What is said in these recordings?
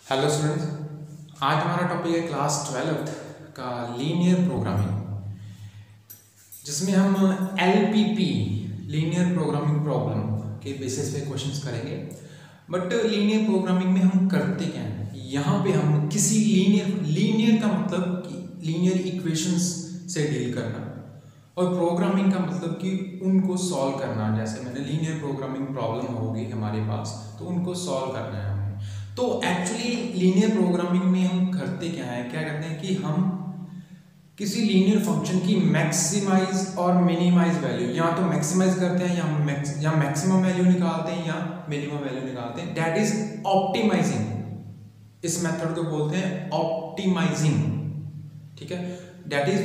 Hello students, आज हमारा topic है क्लास 12th का लीनियर प्रोग्रामिंग, जिसमें हम LPP लीनियर प्रोग्रामिंग प्रॉब्लम के बेसिस पे क्वेश्चंस करेंगे। बट लीनियर प्रोग्रामिंग में हम करते क्या हैं? यहाँ पे हम किसी लीनियर का मतलब कि लीनियर इक्वेशंस से डील करना, और प्रोग्रामिंग का मतलब कि उनको सॉल्व करना। जैसे मैंने लीनियर प्रोग्रामिंग प्रॉब्लम होगी हमारे पास, तो उनको सॉल्व करना है हमें। तो एक्चुअली लीनियर प्रोग्रामिंग में हम करते क्या करते हैं कि हम किसी लीनियर फंक्शन की मैक्सिमाइज और मिनिमाइज वैल्यू या तो मैक्सिमाइज करते हैं या मैक्सिमम वैल्यू निकालते हैं या मिनिमम वैल्यू निकालते हैं। That is optimising. इस मेथड को बोलते हैं ऑप्टिमाइजिंग। ठीक है, दैट इज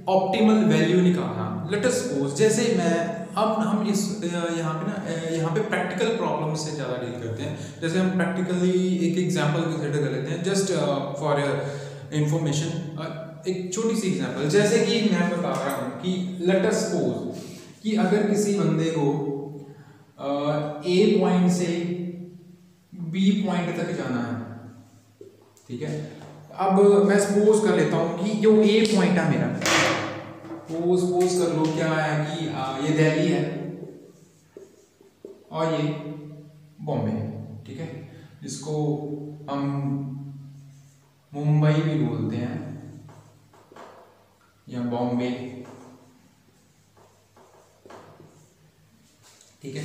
ऑप्टिमल वैल्यू निकालना। लेट अस सपोज, जैसे हम इस यहाँ पे प्रैक्टिकल प्रॉब्लम से ज़्यादा डील करते हैं। जैसे हम प्रैक्टिकली एक एग्जांपल कंसिडर कर लेते हैं, जस्ट फॉर इंफॉर्मेशन। एक छोटी सी एग्जांपल, जैसे कि मैं बता रहा हूँ कि लेट अस सपोज कि अगर किसी बंदे को A पॉइंट से B पॉइंट तक जाना है, ठीक है। अब मैं सपोज कर लेता हूँ कि जो A पॉइंट है मेरा, वो सपोज कर लो क्या है कि ये दिल्ली है और ये बॉम्बे है, ठीक है, जिसको हम मुंबई भी बोलते हैं या बॉम्बे, ठीक है।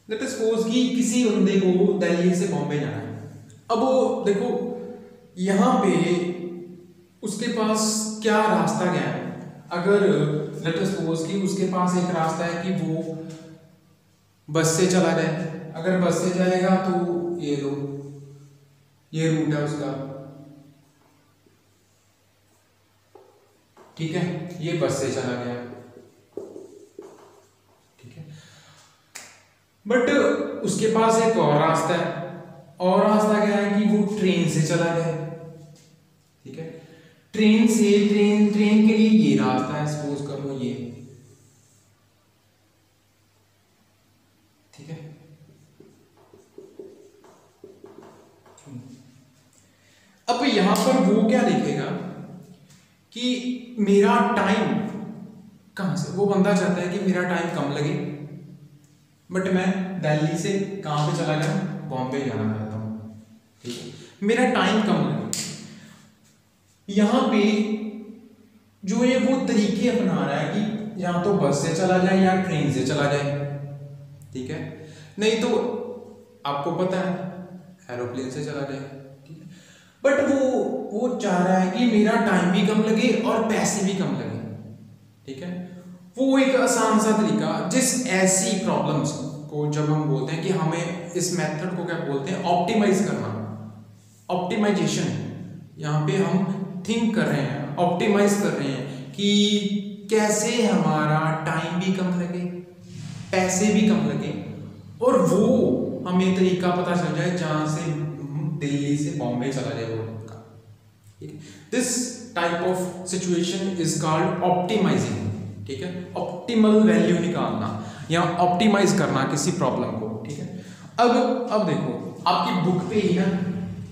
लेट अस सपोज कि किसी बंदे को दिल्ली से बॉम्बे जाना है। अब वो देखो यहाँ पे उसके पास क्या रास्ता गया है। अगर लेट अस सपोज कि उसके पास एक रास्ता है कि वो बस से चला जाए। अगर बस से जाएगा तो ये लो, ये रूट है उसका, ठीक है, ये बस से चला गया, ठीक है। बट उसके पास एक और रास्ता है, और रास्ता क्या है कि वो ट्रेन से चला जाए, ठीक है। ट्रेन के लिए ये रास्ता है, सपोज कर लो ये, ठीक है। अब यहां पर वो क्या लिखेगा कि मेरा टाइम कहां से, वो बंदा चाहता है कि मेरा टाइम कम लगे, बट मैं दिल्ली से कहां पे चला गया, बॉम्बे जाना चाहता हूं, ठीक है, मेरा टाइम कम लगे। यहां पे जो ये वो तरीके अपना रहा है कि या तो बस से चला जाए या ट्रेन से चला जाए, ठीक है। नहीं तो आपको पता है एरोप्लेन से चला जाए, ठीक है। बट वो चाह रहा है कि मेरा टाइम भी कम लगे और पैसे भी कम लगे, ठीक है। वो एक आसान सा तरीका, जिस ऐसी प्रॉब्लम्स को जब हम बोलते हैं कि हमें इस मेथड को क्या बोलते हैं, ऑप्टिमाइज करना, ऑप्टिमाइजेशन। यहाँ पे हम थिंक कर रहे हैं, ऑप्टिमाइज कर रहे हैं कि कैसे हमारा टाइम भी कम लगे, पैसे भी कम लगे, और वो हमें तरीका पता चल जाए जहां से दिल्ली से बॉम्बे चला जाए वो का। This type of situation is called optimising, ठीक है। ऑप्टिमल वैल्यू निकालना या ऑप्टिमाइज करना किसी प्रॉब्लम को, ठीक है। अब देखो आपकी बुक पे ही ना,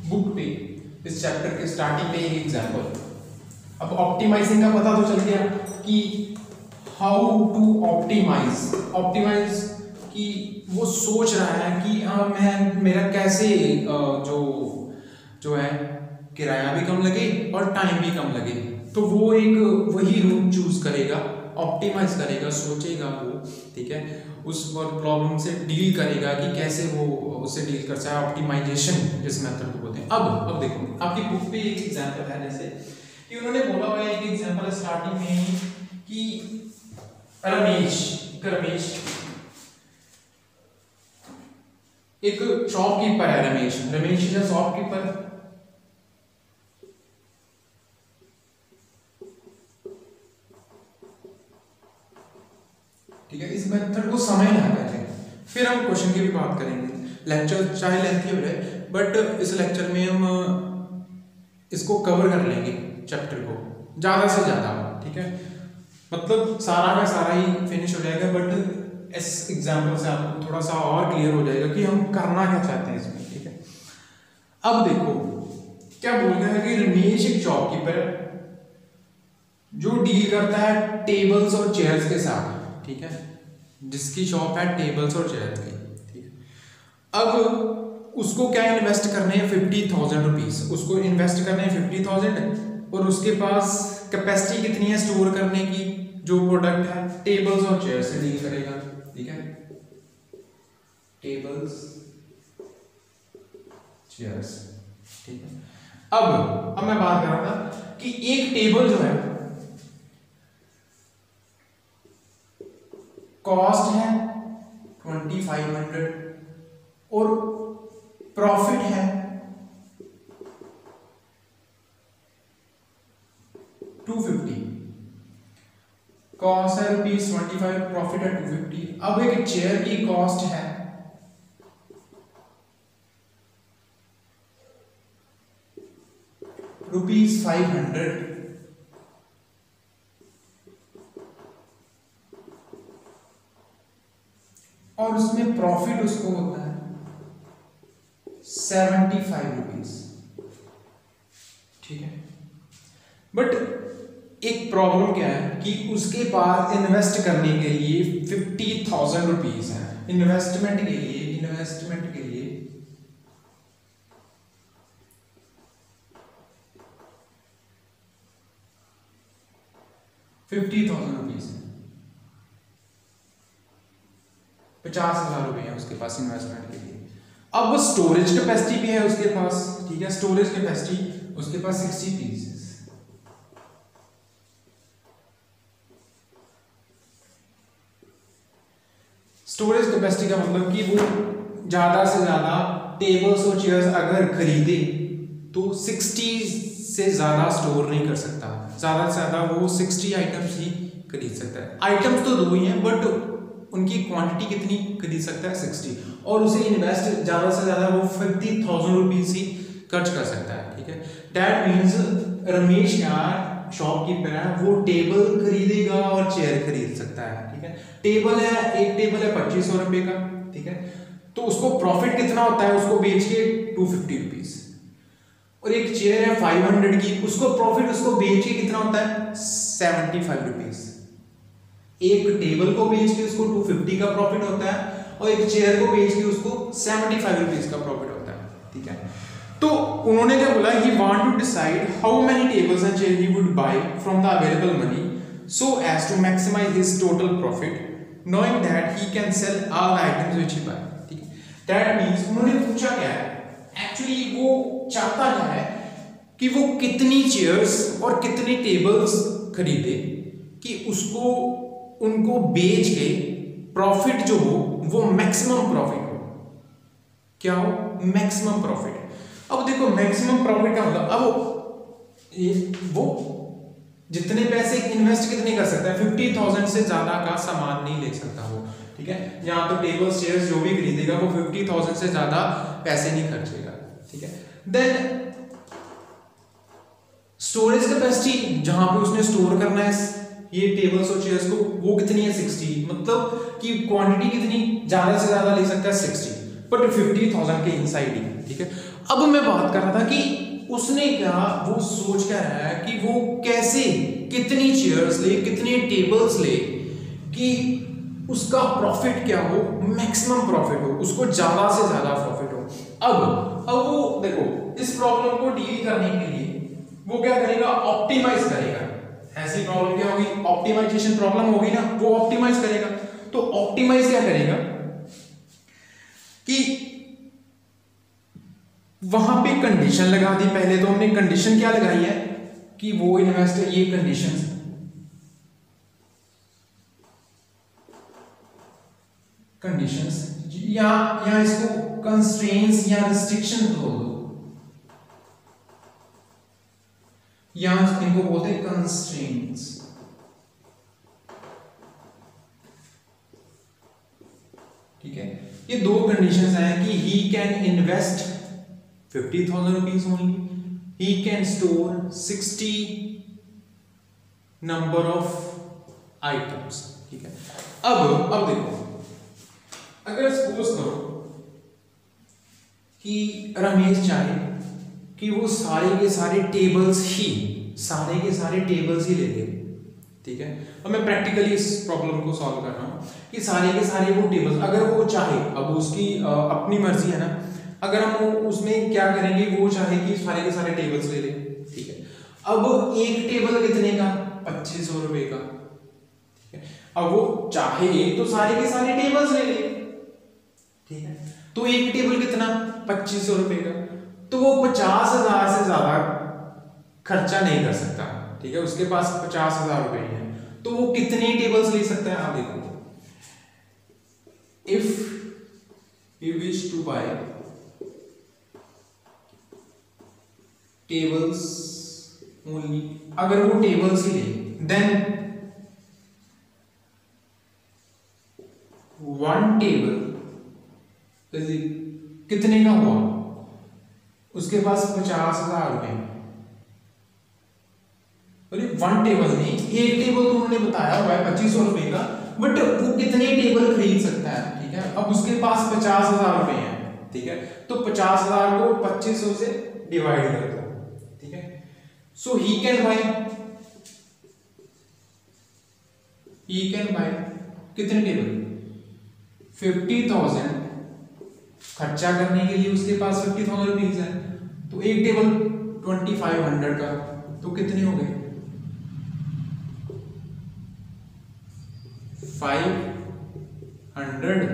बुक पे इस चैप्टर के स्टार्टिंग में एक एग्जांपल। अब ऑप्टिमाइजिंग का पता तो चल गया कि हाउ टू ऑप्टिमाइज कि वो सोच रहा है कि मेरा कैसे जो है किराया भी कम लगे और टाइम भी कम लगे। तो वो एक वही रूट चूज करेगा, ऑप्टिमाइज करेगा, सोचेगा वो, ठीक है, उस प्रॉब्लम से डील करेगा कि कैसे वो उससे डील कर सकता है। ऑप्टिमाइजेशन जिस मेथड को बोलते हैं। अब देखो आपकी बुक पे एक एग्जांपल है, जैसे कि उन्होंने बोला हुआ है, एक एग्जांपल स्टार्टिंग में कि रमेश एक शॉपकीपर है। रमेश इज अ शॉपकीपर, ठीक है। इस मेथड को समय ना पहले, फिर हम क्वेश्चन की भी बात करेंगे। लेक्चर चाहे लेंथी हो जाए, बट इस लेक्चर में हम इसको कवर कर लेंगे, चैप्टर को ज़्यादा से ज़्यादा, ठीक है। मतलब सारा का सारा ही फिनिश हो जाएगा, बट इस एग्जाम्पल से आपको थोड़ा सा और क्लियर हो जाएगा कि हम करना क्या चाहते हैं इसमें, ठीक है। अब देखो क्या बोल रहा है कि रमेश एक शॉपकीपर है जो डील करता है टेबल्स और चेयर्स के साथ, ठीक है, जिसकी शॉप है टेबल्स और चेयर्स की, ठीक है। अब उसको क्या इन्वेस्ट करने हैं 50,000 रुपीज, उसको इन्वेस्ट करने हैं 50,000 और उसके पास कैपेसिटी कितनी है स्टोर करने की, जो प्रोडक्ट है टेबल्स और चेयर्स से डील करेगा, ठीक है, टेबल्स चेयर्स, ठीक है। अब मैं बात कर रहा था कि एक टेबल जो है कॉस्ट है 2500 और प्रॉफिट है 250, कॉस्ट है ₹25, प्रॉफिट है 250। अब एक चेयर की कॉस्ट है ₹500 और उसमें प्रॉफिट उसको होता है 75 रुपीज, ठीक है। बट एक प्रॉब्लम क्या है कि उसके पास इन्वेस्ट करने के लिए 50,000 रुपीज है, इन्वेस्टमेंट के लिए 50,000 रुपीज है, 50,000 रुपए है उसके पास इन्वेस्टमेंट के लिए। अब वो स्टोरेज कैपेसिटी भी है उसके पास, ठीक है, स्टोरेज कैपेसिटी उसके पास 60 पीसेस। स्टोरेज कैपेसिटी का मतलब कि वो ज्यादा से ज्यादा टेबल्स और चेयर्स अगर खरीदे तो 60 से ज्यादा स्टोर नहीं कर सकता, ज्यादा से ज्यादा वो 60 आइटम्स ही खरीद सकता है। आइटम्स तो दो ही हैं बट उनकी क्वांटिटी कितनी खरीद सकता है 60, और उसे इन्वेस्ट ज्यादा से ज्यादा वो 50,000 रुपीज ही खर्च कर सकता है, ठीक है। दैट मीन्स रमेश यहाँ शॉपकीपर है, वो टेबल खरीदेगा और चेयर खरीद सकता है, ठीक है। टेबल है, एक टेबल है 2500 रुपए का, ठीक है, तो उसको प्रॉफिट कितना होता है उसको बेच के 250 रुपीज, और एक चेयर है 500 की, उसको प्रॉफिट उसको बेच के कितना होता है 75 रुपीज। एक टेबल को बेच के उसको 250 का प्रॉफिट होता है और एक चेयर को बेच के उसको 75 रुपीज का प्रॉफिट होता है, ठीक है। तो उन्होंने क्या बोला, he want to decide how many tables and chair he would buy from the available money so as to maximise his total profit knowing that he can sell all the items which he buy, ठीक है। That means उन्होंने पूछा क्या है, actually वो चाहता क्या है कि वो कितनी चेयर्स और कितने टेबल्स खरीदे कि उसको उनको बेच के प्रॉफिट जो हो वो मैक्सिमम प्रॉफिट हो, क्या हो मैक्सिमम प्रॉफिट। अब देखो मैक्सिमम प्रॉफिट का मतलब अब वो जितने पैसे इन्वेस्ट कितने कर सकता है, 50,000 से ज्यादा का सामान नहीं ले सकता वो, ठीक है। यहाँ तो टेबल्स चेयर्स जो भी खरीदेगा वो 50,000 से ज्यादा पैसे नहीं खर्चेगा, ठीक है। देन स्टोरेज कैपेसिटी जहां पे उसने स्टोर करना है ये टेबल्स और चेयर्स को, वो कितनी है 60, मतलब कि क्वांटिटी कितनी ज्यादा से ज्यादा ले सकता है 60, बट 50,000 के इनसाइड ही, ठीक है। अब मैं बात कर रहा था कि उसने क्या, वो सोच क्या रहा है कि वो कैसे कितनी चेयर्स ले कितने टेबल्स ले कि उसका प्रॉफिट क्या हो, मैक्सिमम प्रॉफिट हो, उसको ज्यादा से ज्यादा प्रॉफिट हो। अब वो देखो इस प्रॉब्लम को डील करने के लिए वो क्या करेगा, ऑप्टिमाइज करेगा। ऐसी प्रॉब्लम क्या होगी, ऑप्टिमाइजेशन प्रॉब्लम होगी ना, वो ऑप्टिमाइज करेगा। तो ऑप्टिमाइज क्या करेगा कि वहां पे कंडीशन लगा दी। पहले तो हमने कंडीशन क्या लगाई है कि वो इन्वेस्टर, ये कंडीशंस या इसको कंस्ट्रेंट्स या रिस्ट्रिक्शन बोल दो, या इनको बोलते हैं कंस्ट्रेंट्स, ठीक है। ये दो कंडीशंस हैं कि he can invest 50,000 rupees only, he can store 60 number of items, ठीक है। अब देखो, अगर सपोज करो कि रमेश चाहे कि वो सारे के सारे टेबल्स ही ले ले। ठीक है, अब मैं प्रैक्टिकली इस प्रॉब्लम को सॉल्व कर रहा हूँ कि सारे के सारे वो टेबल्स, अगर वो चाहे, अब उसकी अपनी मर्जी है ना, अगर हम उसमें क्या करेंगे, वो चाहे कि सारे के सारे टेबल्स ले ले। ठीक है, अब एक टेबल कितने का, 2500 रुपए का। ठीक है, अब वो चाहे तो सारे के सारे टेबल्स ले ले। ठीक है, तो एक टेबल कितना, 2500 रुपए का, तो वो 50,000 से ज्यादा खर्चा नहीं कर सकता। ठीक है, उसके पास 50,000 रुपए है, तो वो कितने टेबल्स ले सकता है, आप देखो। If you wish to buy tables only, अगर वो टेबल्स ही ले, देन 1 टेबल कितने का हुआ, उसके पास 50,000 रुपए। अरे 1 टेबल नहीं, एक टेबल तो उन्होंने बताया हुआ है 2500 रुपए का, बट वो कितने टेबल खरीद सकता है। ठीक है, अब उसके पास 50,000 रुपए हैं। ठीक है, तो 50,000 को 2500 से डिवाइड कर दो। ठीक है, सो ही कैन बाय कितने टेबल, 50,000 खर्चा करने के लिए उसके पास 50,000 रुपीज है, तो एक टेबल 2500 का, तो कितने हो गए, 520।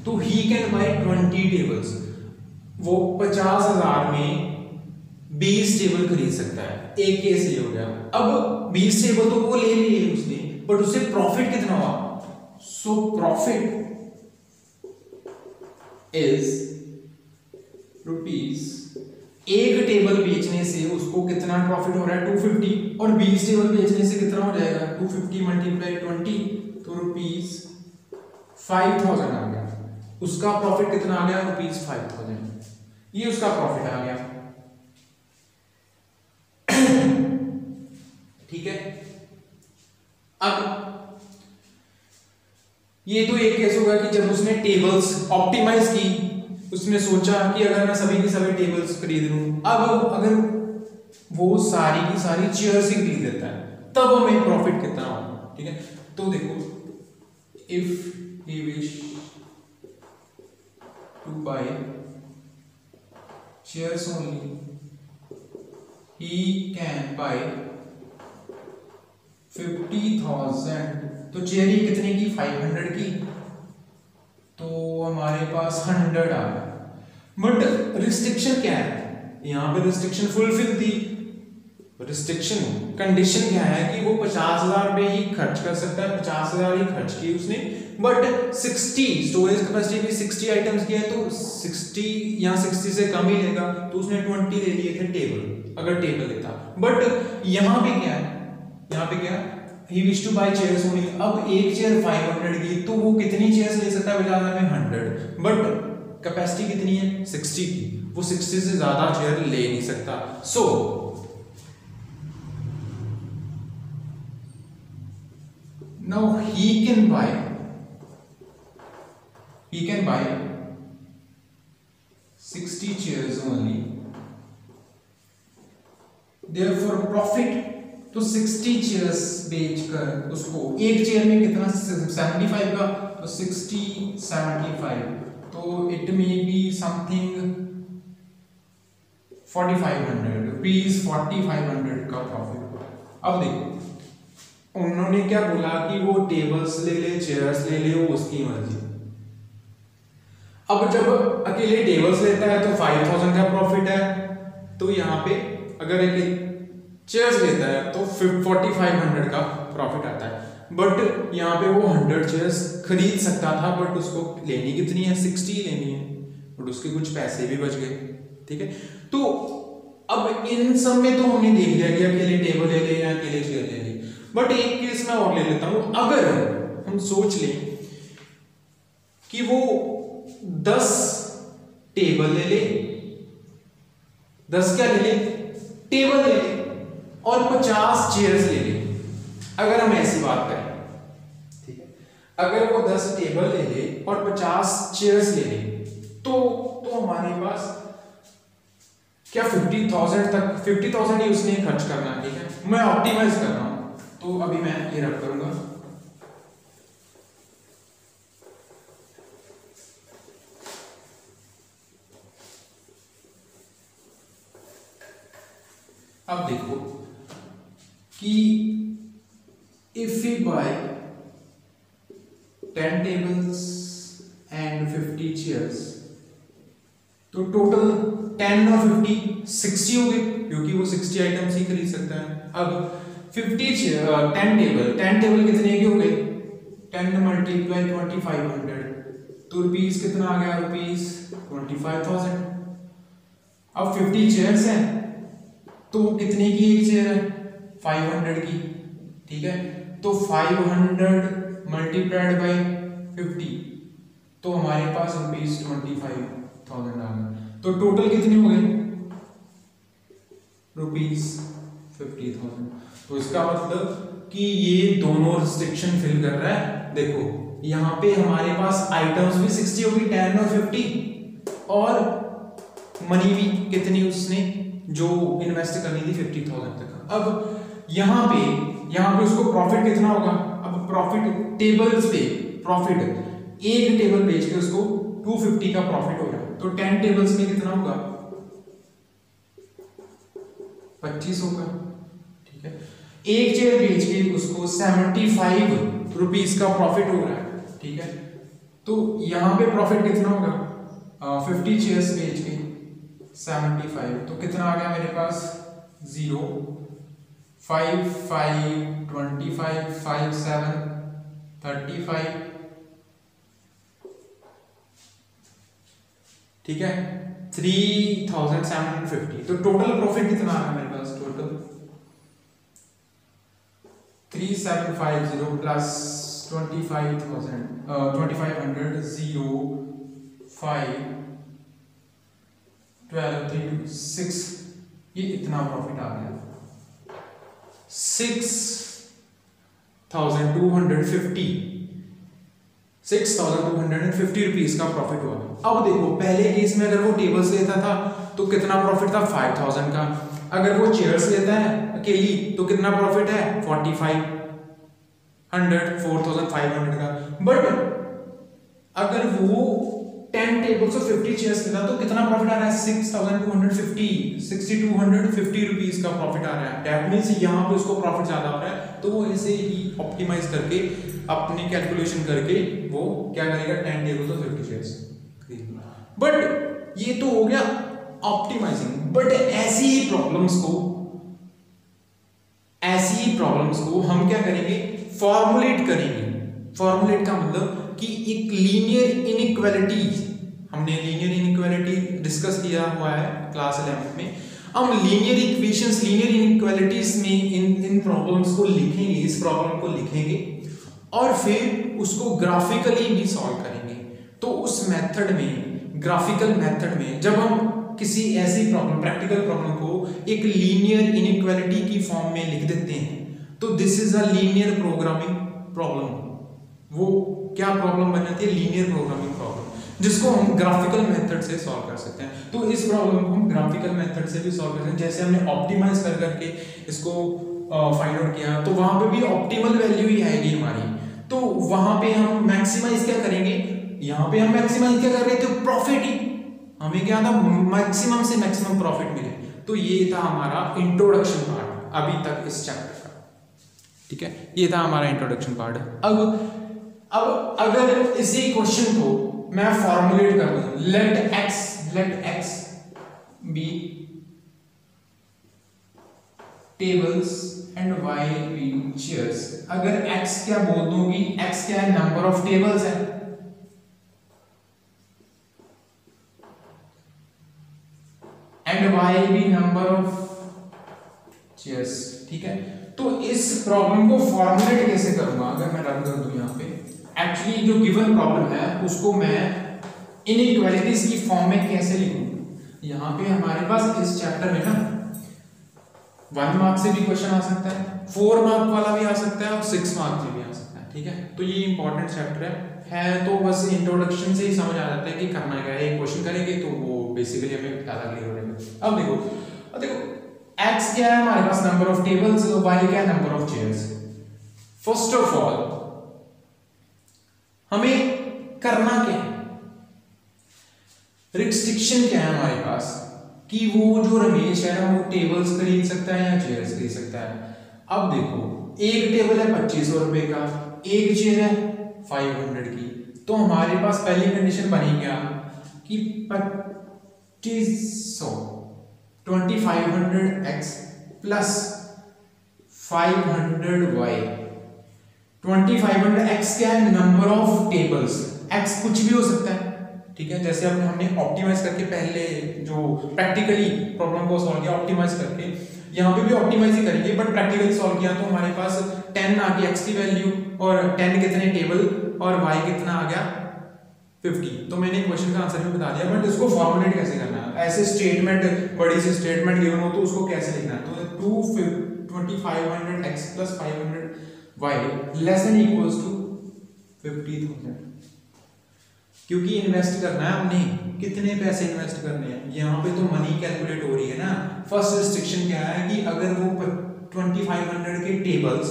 तो ही कैन बाय 20 टेबल्स, वो 50,000 में 20 टेबल खरीद सकता है। एक केस ये हो गया। अब 20 टेबल तो वो ले लिए उसने, बट उससे प्रॉफिट कितना हुआ, सो प्रॉफिट इज रुपीज, एक टेबल बेचने से उसको कितना प्रॉफिट हो रहा है, 250, और 20 टेबल बेचने से कितना हो जाएगा, 250 मल्टीप्लाई 20, तो रुपीज 5,000 आ गया। उसका प्रॉफिट कितना आ गया, रुपीज 5,000, ये उसका प्रॉफिट आ गया। ठीक है, अब ये तो एक केस होगा कि जब उसने टेबल्स ऑप्टिमाइज की, उसने सोचा कि अगर मैं सभी के सभी टेबल्स खरीद लूं, अब अगर वो सारी की सारी चेयर्स ही खरीद लेता है, तब हमें प्रॉफिट कितना होगा। ठीक है, तो देखो, if he wish to buy chairs only, he can buy 50,000, तो चेयर ही कितने की, 500 की, तो हमारे पास 100 आ गया। बट रिस्ट्रिक्शन क्या है, यहाँ पे रिस्ट्रिक्शन फुलफिल थी। रिस्ट्रिक्शन कंडीशन क्या है कि वो 50,000 रुपए ही खर्च कर सकता है, 50,000 ही खर्च किए उसने, बट 60 स्टोरेज कैपेसिटी भी 60 आइटम्स की है, तो 60 या 60 से कम ही लेगा, तो उसने 20 ले लिए थे टेबल, अगर टेबल लेता। बट यहाँ पे क्या है, यहाँ पे क्या, he wish to buy chairs only, अब एक चेयर 500 की, तो वो कितनी चेयर्स ले सकता है, 50,000 में 100, बट कैपेसिटी कितनी है, 60 की, वो 60 से ज्यादा चेयर ले नहीं सकता। सो now he can buy 60 chairs only, therefore profit, तो 60 चेयर्स बेचकर उसको, एक चेयर में कितना, 75 का, तो 60 75, तो इट में बी समथिंग 4,500 रुपीज, 4,500 का प्रॉफिट। अब देखो, उन्होंने क्या बोला कि वो टेबल्स ले ले, चेयर्स ले ले, वो उसकी मर्जी। अब जब अकेले टेबल्स लेता है तो 5,000 का प्रॉफिट है, तो यहाँ पे अगर एक चेयर्स लेता है तो 4,500 का प्रॉफिट आता है। बट यहाँ पे वो 100 चेयर्स खरीद सकता था, बट उसको लेनी कितनी है, 60 लेनी है, बट उसके कुछ पैसे भी बच गए। ठीक है, तो अब इन सब में तो हमने देख लिया कि अकेले टेबल ले ले या अकेले चेयर ले ले, बट एक केस मैं और ले लेता हूं। अगर हम सोच लें कि वो 10 टेबल ले ले, 10 क्या ले ले, टेबल ले ले, और 50 चेयर्स ले ले, अगर हम ऐसी बात करें। ठीक है, अगर वो 10 टेबल ले ले और 50 चेयर्स ले ले, तो हमारे पास क्या 50,000 तक, 50,000 ही उसने खर्च करना है, ठीक है। मैं ऑप्टिमाइज कर रहा हूं, तो अभी मैं ये रख करूंगा। अब देखो कि if we buy 10 tables and 50 chairs, तो टोटल 10 और 50 60 हो गए, क्योंकि वो 60 आइटम्स ही खरीद सकता है। अब 50 चेयर 10 टेबल कितने के हो गए, 10 मल्टीप्लाई 2500, तो रुपीस कितना आ गया, रुपीस 25,000। अब 50 चेयर्स हैं, तो कितने की एक चेयर है, 500 की, ठीक है। तो 500 मल्टीप्लाइड बाई 50, तो हमारे पास रुपीस 25,000 आ गए। तो टोटल कितने हो गए, रुपीस 50,000। तो इसका मतलब कि ये दोनों रिस्ट्रिक्शन फिल कर रहा है। देखो यहाँ पे हमारे पास आइटम्स भी 60 होगी, 10 और 50, और मनी भी कितनी उसने जो इन्वेस्ट करनी थी 50,000 तक। अब यहाँ पे उसको प्रॉफिट कितना होगा, अब प्रॉफिट टेबल्स पे प्रॉफिट, एक टेबल बेच के उसको 250 का प्रॉफिट हो रहा है, तो 10 टेबल्स में कितना होगा, 25 होगा, ठीक है। एक चेयर बेच के उसको 75 रुपीस का प्रॉफिट हो रहा है, ठीक है। तो यहाँ पे प्रॉफिट कितना होगा, 50 चेयर्स बेच के 75, तो कितना आ गया मेरे पास, 0 5 5 25 5 7 35, ठीक है, 3,750। तो टोटल प्रॉफिट कितना आ रहा है मेरे पास, टोटल 3,750 प्लस 25,000 2500 0 5 12 3 6, ये इतना प्रॉफिट आ गया, 6,250 रुपीज का प्रॉफिट हुआ। अब देखो पहले केस में अगर वो टेबल्स लेता था तो कितना प्रॉफिट था, 5,000 का। अगर वो चेयर्स लेता है अकेली तो कितना प्रॉफिट है, 4,500 का। बट अगर वो 10 टेबल्स और 50 चेयर्स लेता तो कितना प्रॉफिट आ रहा है, 6,250 रुपीज का प्रॉफिट आ रहा है। दैट मींस यहाँ पे उसको प्रॉफिट ज्यादा हो रहा है, तो वो इसे ही ऑप्टिमाइज करके अपनी कैलकुलेशन करके वो क्या करेगा, 10 टेबल्स और 50 चेयर्स। बट ये तो हो गया ऑप्टिमाइजिंग। बट ऐसी ही प्रॉब्लम्स को हम क्या करेंगे, फॉर्मुलेट करेंगे। फॉर्मुलेट का मतलब कि एक लीनियर इनइक्वालिटी, हमने लीनियर इनइक्वालिटी डिस्कस किया हुआ है क्लास 11 में। हम लीनियर इक्वेशंस, लीनियर इनइक्वालिटीज में इन प्रॉब्लम्स को लिखेंगे, इस प्रॉब्लम को लिखेंगे और फिर उसको ग्राफिकली भी सॉल्व करेंगे। तो उस मेथड में, ग्राफिकल मेथड में, जब हम किसी ऐसी प्रॉब्लम, प्रैक्टिकल प्रॉब्लम को एक लीनियर इनइक्वालिटी की फॉर्म में लिख देते हैं, तो this is a linear programming problem. वो क्या प्रॉब्लम बन जाती है, लीनियर प्रोग्रामिंग प्रॉब्लम, जिसको हम ग्राफिकल मेथड से सॉल्व कर सकते हैं। तो इस प्रॉब्लम को हम ग्राफिकल मेथड से भी सॉल्व कर सकते हैं। जैसे हमने ऑप्टिमाइज कर करके इसको फाइंड आउट किया, तो वहां पे भी ऑप्टिमल वैल्यू ही आएगी हमारी। तो वहां पे हम मैक्सिमाइज क्या करेंगे, यहाँ पे हम मैक्सिमाइज क्या कर रहे थे, प्रॉफिट ही, हमें क्या था, मैक्सिमम से मैक्सिमम प्रॉफिट मिले। तो ये था हमारा इंट्रोडक्शन पार्ट अभी तक इस चैप्टर का, ठीक है। ये था हमारा इंट्रोडक्शन पार्ट। अब अगर इसी क्वेश्चन को मैं फॉर्मुलेट कर दूं, let x be tables and y be chairs. अगर x क्या बोल दूंगी, x क्या है, नंबर ऑफ टेबल्स है, and y be number of chairs, ठीक है। तो इस प्रॉब्लम को फॉर्मुलेट कैसे करूंगा, अगर मैं रन कर दूं यहाँ पे, एक्चुअली जो गिवन प्रॉब्लम है उसको मैं इनइक्वालिटीज की फॉर्म में कैसे लिखूं। यहाँ पे हमारे पास इस चैप्टर में ना 1 मार्क से भी क्वेश्चन आ सकता है, 4 मार्क वाला भी आ सकता है और 6 मार्क से भी आ सकता है, ठीक है। तो ये इंपॉर्टेंट चैप्टर है। तो बस इंट्रोडक्शन से ही समझ आ जाता है कि करना क्या है। एक क्वेश्चन करेंगे तो वो बेसिकली हमें ज्यादा क्लियर हो जाएगा। अब देखो x क्या है हमारे पास, नंबर ऑफ टेबल्स, y क्या है, number of chairs. First of all हमें करना क्या है, रिस्ट्रिक्शन क्या है हमारे पास कि वो जो रमेश है ना वो टेबल्स खरीद सकता है या चेयर्स खरीद सकता है। अब देखो एक टेबल है 2500 रुपए का, एक चेयर है 500 की, तो हमारे पास पहली कंडीशन बनी क्या कि 2500 2500x प्लस 500y। 2500x क्या है, नंबर ऑफ टेबल्स, x कुछ भी हो सकता है, ठीक है। जैसे अब हमने ऑप्टिमाइज करके पहले जो प्रैक्टिकली प्रॉब्लम को सॉल्व किया ऑप्टिमाइज करके, यहाँ पे भी ऑप्टिमाइज ही करेंगे बट प्रैक्टिकली सॉल्व किया तो हमारे पास 10 आ गया x की वैल्यू, और 10 कितने टेबल और y कितना आ गया 50। तो मैंने क्वेश्चन का आंसर भी बता दिया, बट इसको फॉर्मुलेट कैसे करना है, ऐसे स्टेटमेंट बड़ी सी स्टेटमेंट गिवन हो तो उसको कैसे लिखना है। तो 2500x plus 500y less than equals to 50,000, क्योंकि इन्वेस्ट करना है हमने, कितने पैसे इन्वेस्ट करने हैं, यहाँ पे तो मनी कैलकुलेट हो रही है ना। फर्स्ट रिस्ट्रिक्शन क्या है कि अगर वो 2500 के टेबल्स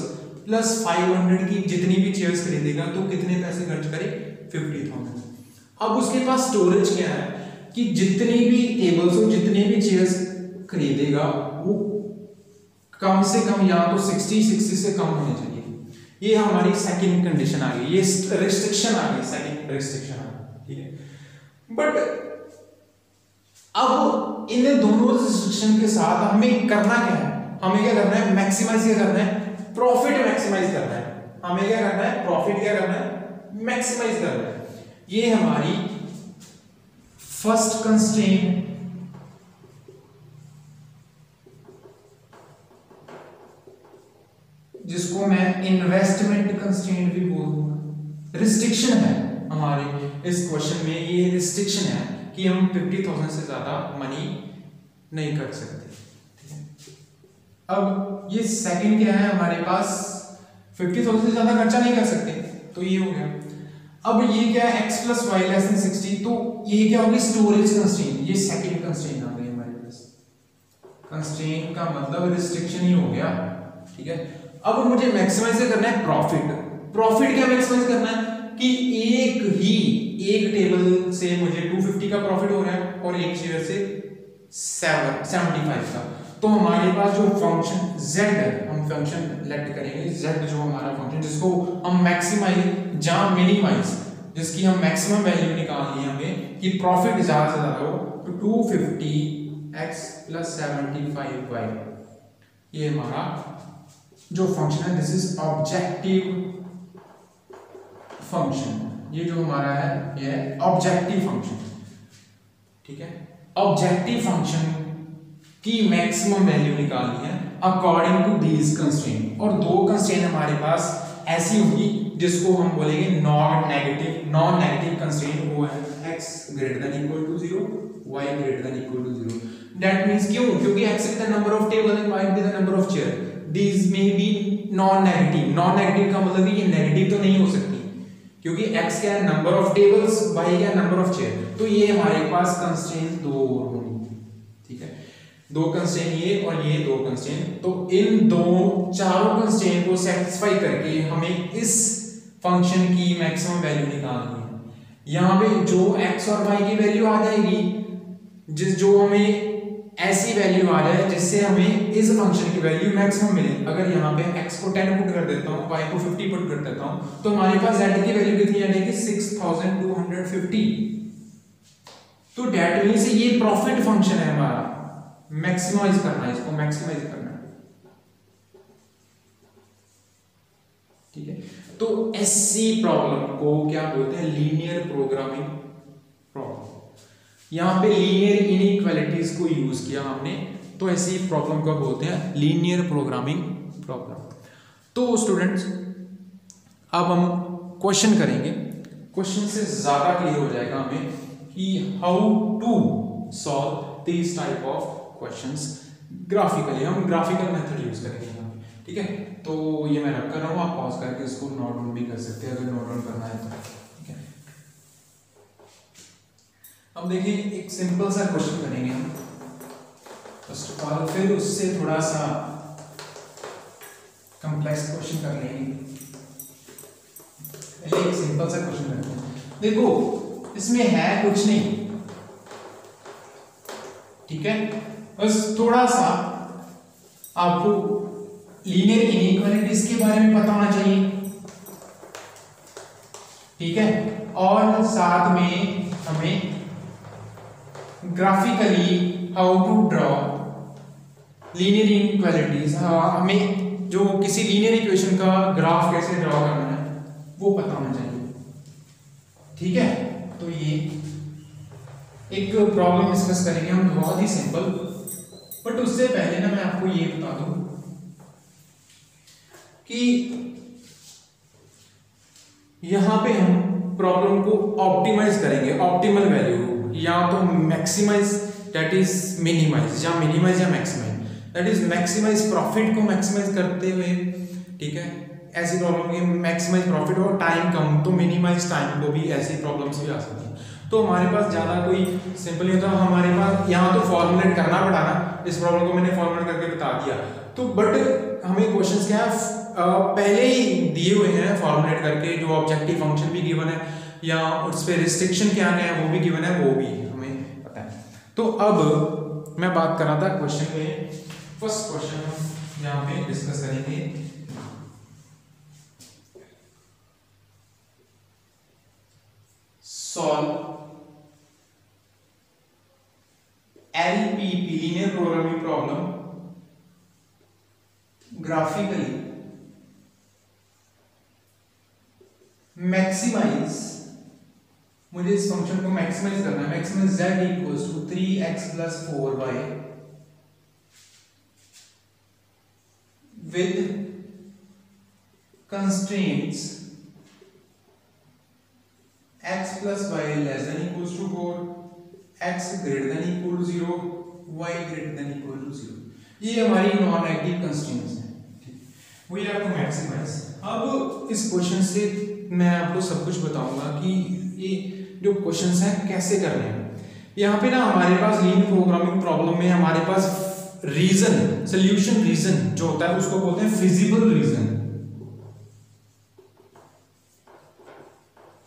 प्लस 500 की जितनी भी चेयर्स खरीदेगा तो कितने पैसे खर्च करे, 50,000। अब उसके पास स्टोरेज क्या है कि जितनी भी टेबल्स और जितने भी चेयर्स खरीदेगा वो कम से कम या तो 60 से कम होने चाहिए। ये हमारी सेकंड कंडीशन आ गई, ये रिस्ट्रिक्शन आ गई, सेकंड रिस्ट्रिक्शन आ गई, ठीक है। बट अब इन दोनों रिस्ट्रिक्शन के साथ हमें करना क्या है, हमें क्या करना है, मैक्सिमाइज क्या करना है, प्रॉफिट मैक्सिमाइज करना है। हमें क्या करना है, प्रॉफिट क्या करना है, मैक्सिमाइज करना है। ये हमारी फर्स्ट कंस्ट्रेंट जिसको मैं इन्वेस्टमेंट कंस्ट्रेंट भी बोल दूंगा, रिस्ट्रिक्शन है हमारे इस क्वेश्चन में। ये रिस्ट्रिक्शन है कि हम 50,000 से ज्यादा मनी नहीं कर सकते, ठीक है। अब ये सेकंड क्या है हमारे पास, 50,000 से ज्यादा खर्चा नहीं कर सकते, तो ये हो गया। अब ये क्या है, x plus y less than 60, तो ये क्या होगी, स्टोरेज कंस्ट्रेंट, ये सेकंड कंस्ट्रेंट आ गई हमारे पास। कंस्ट्रेंट का मतलब रिस्ट्रिक्शन ही हो गया, ठीक है। अब मुझे मैक्सिमाइज करना है प्रॉफिट। प्रॉफिट क्या मैक्सिमाइज करना है कि एक टेबल से मुझे 250 का प्रॉफिट हो रहा है और एक शेयर से 75 का। तो हमारे पास जो फंक्शन z है, हम फंक्शन लेट करेंगे z, जो हमारा फंक्शन जिसको हम मैक्सिमाइज जहां मिनिमाइज, जिसकी हम मैक्सिमम वैल्यू निकालनी है हमें कि प्रॉफिट ज्यादा से ज्यादा हो, तो 250x प्लस 75y, ये हमारा जो फंक्शन है, दिस इज ऑब्जेक्टिव फंक्शन। ये जो हमारा है ये है ऑब्जेक्टिव फंक्शन, ठीक है। ऑब्जेक्टिव फंक्शन की मैक्सिमम वैल्यू निकालनी है अकॉर्डिंग टू दीज कंस्ट्रेंट, और दो कंस्ट्रेंट हमारे पास ऐसी होगी जिसको हम बोलेंगे नॉन नेगेटिव कंस्ट्रेंट, वो है x greater than equal to 0, y greater than equal to 0। That means क्योंकि x is the number of table and y is the number of chair, these may be non negative का मतलब ये negative तो नहीं हो सकती, क्योंकि x क्या है, नंबर ऑफ टेबल्स, y क्या है, नंबर ऑफ चेयर। तो ये हमारे पास कंस्ट्रेंट दो होंगी, ठीक है। दो कंस्ट्रेंट ये और ये दो कंस्ट्रेंट, तो इन दो चारों कंस्ट्रेंट को सेटिस्फाई करके हमें इस फंक्शन की मैक्सिमम वैल्यू निकालनी है। यहाँ पे जो x और y की वैल्यू आ जाएगी, जो हमें ऐसी वैल्यू आ जाए जिससे हमें इस फंक्शन की वैल्यू मैक्सिमम मिले। अगर यहाँ पे x को 10 पुट कर देता हूँ, y को 50 पुट कर देता हूँ, तो हमारे पास z की वैल्यू कितनी आ जाएगी, 6250। तो दैट मींस ये प्रॉफिट फंक्शन है हमारा, मैक्सिमाइज करना है, इसको मैक्सिमाइज करना है, ठीक है। तो ऐसी प्रॉब्लम को क्या बोलते हैं, लीनियर प्रोग्रामिंग प्रॉब्लम। यहाँ पे लीनियर इनइक्वालिटीज को यूज किया हमने, तो ऐसी प्रॉब्लम को बोलते हैं लीनियर प्रोग्रामिंग प्रॉब्लम। तो स्टूडेंट्स अब हम क्वेश्चन करेंगे, क्वेश्चन से ज्यादा क्लियर हो जाएगा हमें कि how to solve this type of questions graphically. हम ग्राफिकल मेथड यूज करेंगे यहाँ पे, ठीक है। तो ये मैं रख कर रहा हूँ, आप पॉज करके इसको नोट डाउन भी कर सकते हैं अगर नोट डाउन करना है तो, ठीक है। अब देखिए एक सिंपल सा क्वेश्चन करेंगे हम फर्स्ट ऑफ ऑल, फिर उससे थोड़ा सा कॉम्प्लेक्स क्वेश्चन कर लेंगे। पहले एक सिंपल सा क्वेश्चन करते हैं। देखो इसमें है कुछ नहीं, ठीक है, बस थोड़ा सा आपको लीनियर इनइक्वालिटीज के बारे में पता होना चाहिए, ठीक है, और साथ में हमें graphically how to draw linear inequalities, हमें जो किसी लीनियर इक्वेशन का ग्राफ कैसे ड्रॉ करना है वो पता होना चाहिए, ठीक है। तो ये एक प्रॉब्लम डिस्कस करेंगे हम, बहुत ही सिंपल, बट उससे पहले ना मैं आपको ये बता दूं कि यहां पे हम प्रॉब्लम को ऑप्टिमाइज करेंगे, ऑप्टिमल वैल्यू या तो मैक्सिमाइज दैट इज मिनिमाइज, या मिनिमाइज या maximise that is maximise profit को मैक्सिमाइज करते हुए, ठीक है। ऐसी प्रॉब्लम की मैक्सिमाइज प्रॉफिट और टाइम कम, तो मिनिमाइज टाइम को भी, ऐसी प्रॉब्लम्स भी आ सकती हैं। तो हमारे पास ज़्यादा कोई सिंपल नहीं होता, हमारे पास यहाँ तो फॉर्मुलेट करना पड़ा ना, इस प्रॉब्लम को मैंने फॉर्मुलेट करके बता दिया, तो बट हमें क्वेश्चंस क्या है पहले ही दिए हुए हैं फॉर्मुलेट करके, जो ऑब्जेक्टिव फंक्शन भी गिवन है या उस पर रिस्ट्रिक्शन क्या क्या है वो भी गिवन है, वो भी हमें पता है। तो अब मैं बात कर रहा था क्वेश्चन में, फर्स्ट क्वेश्चन हम यहाँ पे डिस्कस करेंगे। Solve LPP linear programming problem graphically maximise, मुझे इस फंक्शन को मैक्सिमाइज करना है, maximise z equals to 3x + 4y with constraints x + y <= 4, x > 0, y > 0। ये हमारी नॉन नेगेटिव कंस्ट्रेंट्स हैं, वी हैव टू मैक्सिमाइज। अब इस क्वेश्चन से मैं आपको सब कुछ बताऊंगा कि ये जो क्वेश्चंस हैं कैसे करने हैं। यहाँ पे ना हमारे पास लीनियर प्रोग्रामिंग प्रॉब्लम में हमारे पास रीजन, सॉल्यूशन रीजन जो होता है उसको बोलते हैं फिजिबल रीजन,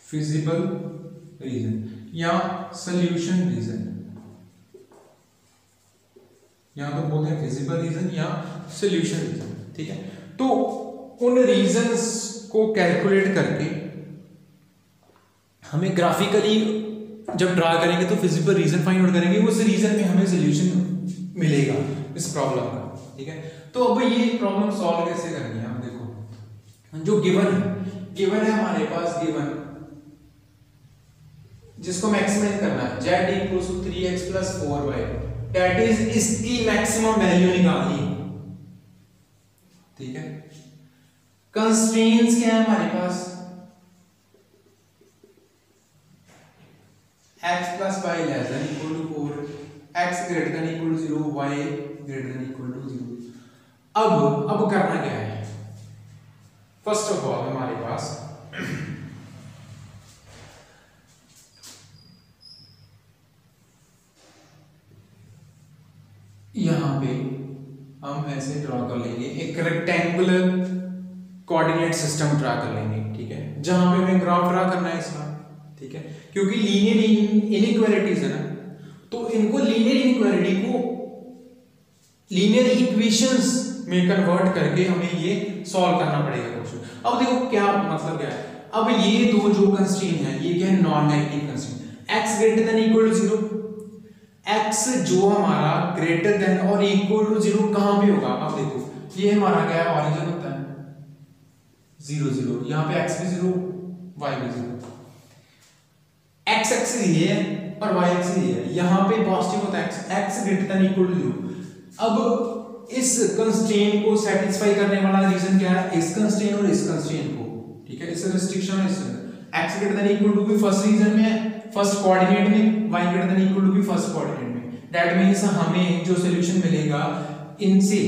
फिजिबल रीजन या सॉल्यूशन रीजन, या तो बोलते हैं फिजिबल रीजन या सॉल्यूशन रीजन, ठीक है। तो उन रीजंस को कैलकुलेट करके हमें ग्राफिकली जब ड्रा करेंगे तो फिजिबल रीजन फाइंड आउट करेंगे, उस रीजन में हमें सॉल्यूशन मिलेगा इस प्रॉब्लम का, ठीक है। तो अब ये प्रॉब्लम सॉल्व कैसे करनी है, आप देखो जो गिवन है हमारे पास, गिवन जिसको मैक्सिमाइज करना है, z = 3x + 4y, that is इसकी मैक्सिमम वैल्यू निकालनी, ठीक है। कंस्ट्रेंट्स क्या है हमारे पास, x + y > 4, x > 0, y > 0। अब करना क्या है, फर्स्ट ऑफ ऑल हमारे पास यहां पे हम ऐसे ड्रॉ कर लेंगे, एक रेक्टेंगुलर कोऑर्डिनेट सिस्टम ड्रा कर लेंगे, ठीक है, जहां पे हमें ग्राफ ड्रा करना है इसका, ठीक है। क्योंकि लीनियर इनइक्वालिटीज है ना, तो इनको लीनियर इनइक्वालिटी को लीनियर इक्वेशंस में कन्वर्ट करके हमें ये सॉल्व करना पड़ेगा क्वेश्चन। अब देखो क्या मतलब क्या है, अब ये दो जो कंस्ट्रेंट है ये क्या है, non negative constraint, x > 0, x जो हमारा ग्रेटर देन और इक्वल टू 0 कहां पे होगा, अब देखो ये हमारा क्या है, ऑरिजिन होता है 0 0, यहां पे x भी 0 y भी 0, x एक्सिस ये है और y एक्सिस ये है, यहां पे पॉजिटिव होता है x > 0। अब इस कंस्ट्रेंट को सेटिस्फाई करने वाला रीजन क्या है, इस कंस्ट्रेंट और इस कंस्ट्रेंट को, ठीक है, इस रिस्ट्रिक्शन और इस x > भी फर्स्ट रीजन में है, फर्स्ट कोऑर्डिनेट में, y > भी फर्स्ट कोऑर्डिनेट में, दैट मींस हमें जो सॉल्यूशन मिलेगा इनसे,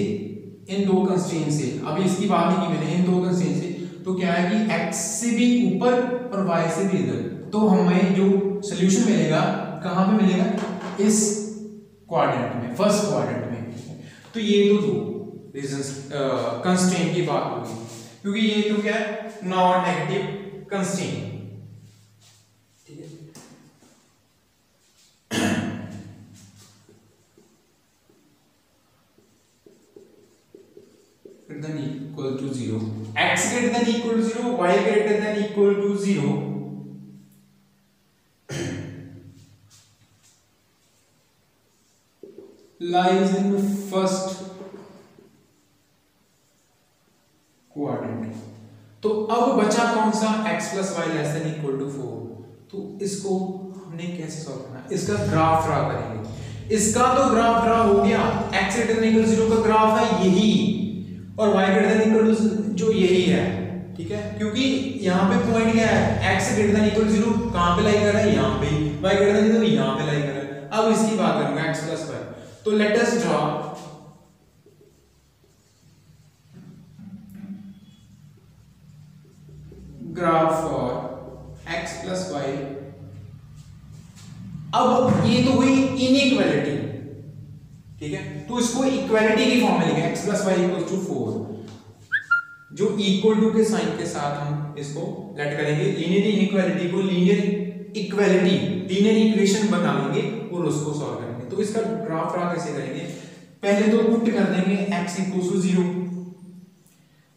इन दो कंस्ट्रेंट से, अभी इसकी बात नहीं की मैंने, इन दो कंस्ट्रेंट से, तो क्या है कि x से भी ऊपर और y से भी इधर, तो हमें जो सॉल्यूशन मिलेगा कहां पे मिलेगा, इस क्वाड्रेंट में, फर्स्ट क्वाड्रेंट में, ठीक है। तो ये तो दो रीजंस कंस्ट्रेंट की बात होगी, क्योंकि ये तो क्या है, नॉन नेगेटिव कंस्ट्रेंट, ठीक है। greater than equal to 0, x greater than equal to 0, y greater than equal to 0, lies in first quadrant। तो अब बचा कौन सा, x plus y less than equal to 4। तो इसको हमने कैसे सॉल्व करना, इसका ग्राफ ड्रा करेंगे। इसका तो ग्राफ ड्रा हो गया, x greater than equal to 0 का ग्राफ है यही, और y greater than equal to जो यही है, ठीक है। क्योंकि यहाँ पे पॉइंट क्या है, x greater than equal to 0 कहाँ पे लाई कर रहा है, यहाँ पे, y greater than 0 यहाँ पे लाई कर रहा है। अब इसकी बात करूंगा x plus y, तो let us draw graph for x plus y। अब ये तो हुई इनइक्वालिटी, ठीक है। तो इसको इक्वालिटी की फॉर्म में लिखें, x plus y equals to 4, जो इक्वल टू के साइन के साथ हम इसको लेट करेंगे, लीनियर इनइक्वालिटी को लीनियर इक्वालिटी, लीनियर इक्वेशन बना लेंगे और उसको सॉल्व करेंगे। तो इसका ग्राफ ड्रा कैसे करेंगे, पहले तो पुट कर देंगे x equals to 0,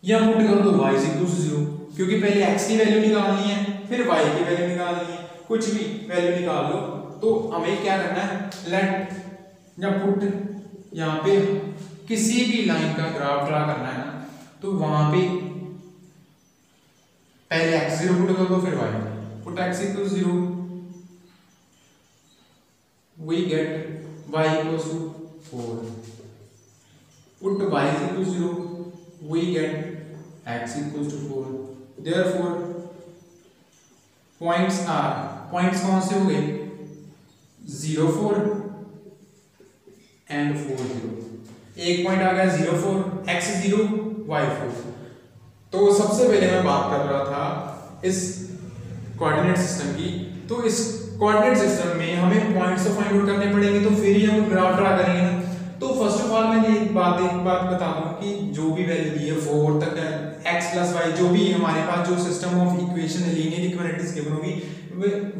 या पुट करो तो y equals to 0, क्योंकि पहले x की वैल्यू निकालनी है, फिर y की वैल्यू निकालनी है, कुछ भी वैल्यू निकाल लो। तो हमें क्या करना है, लेट या पुट, यहाँ पे किसी भी लाइन का ग्राफ ड्रा करना है ना, तो वहां पे पहले x0 पुट कर दो, फिर y, put x equals 0, we get y equals to 4, put y equals 0, we get x equals to 4। therefore points कौन से हो गए, 0 4 एंड 4 0। एक पॉइंट आ गया 0 4, x 0 y 4। तो सबसे पहले मैं बात कर रहा था इस कोऑर्डिनेट सिस्टम की। तो इस कोऑर्डिनेट सिस्टम में हमें पॉइंट्स तो फाइंड आउट करने पड़ेंगे, तो फिर ही हम ग्राफ ड्रा करेंगे ना। तो फर्स्ट ऑफ ऑल मैं एक बात बता दूं कि जो भी वैल्यू दी है 4 तक है, x plus y, जो भी हमारे पास जो system of equation linear equalities given होगी,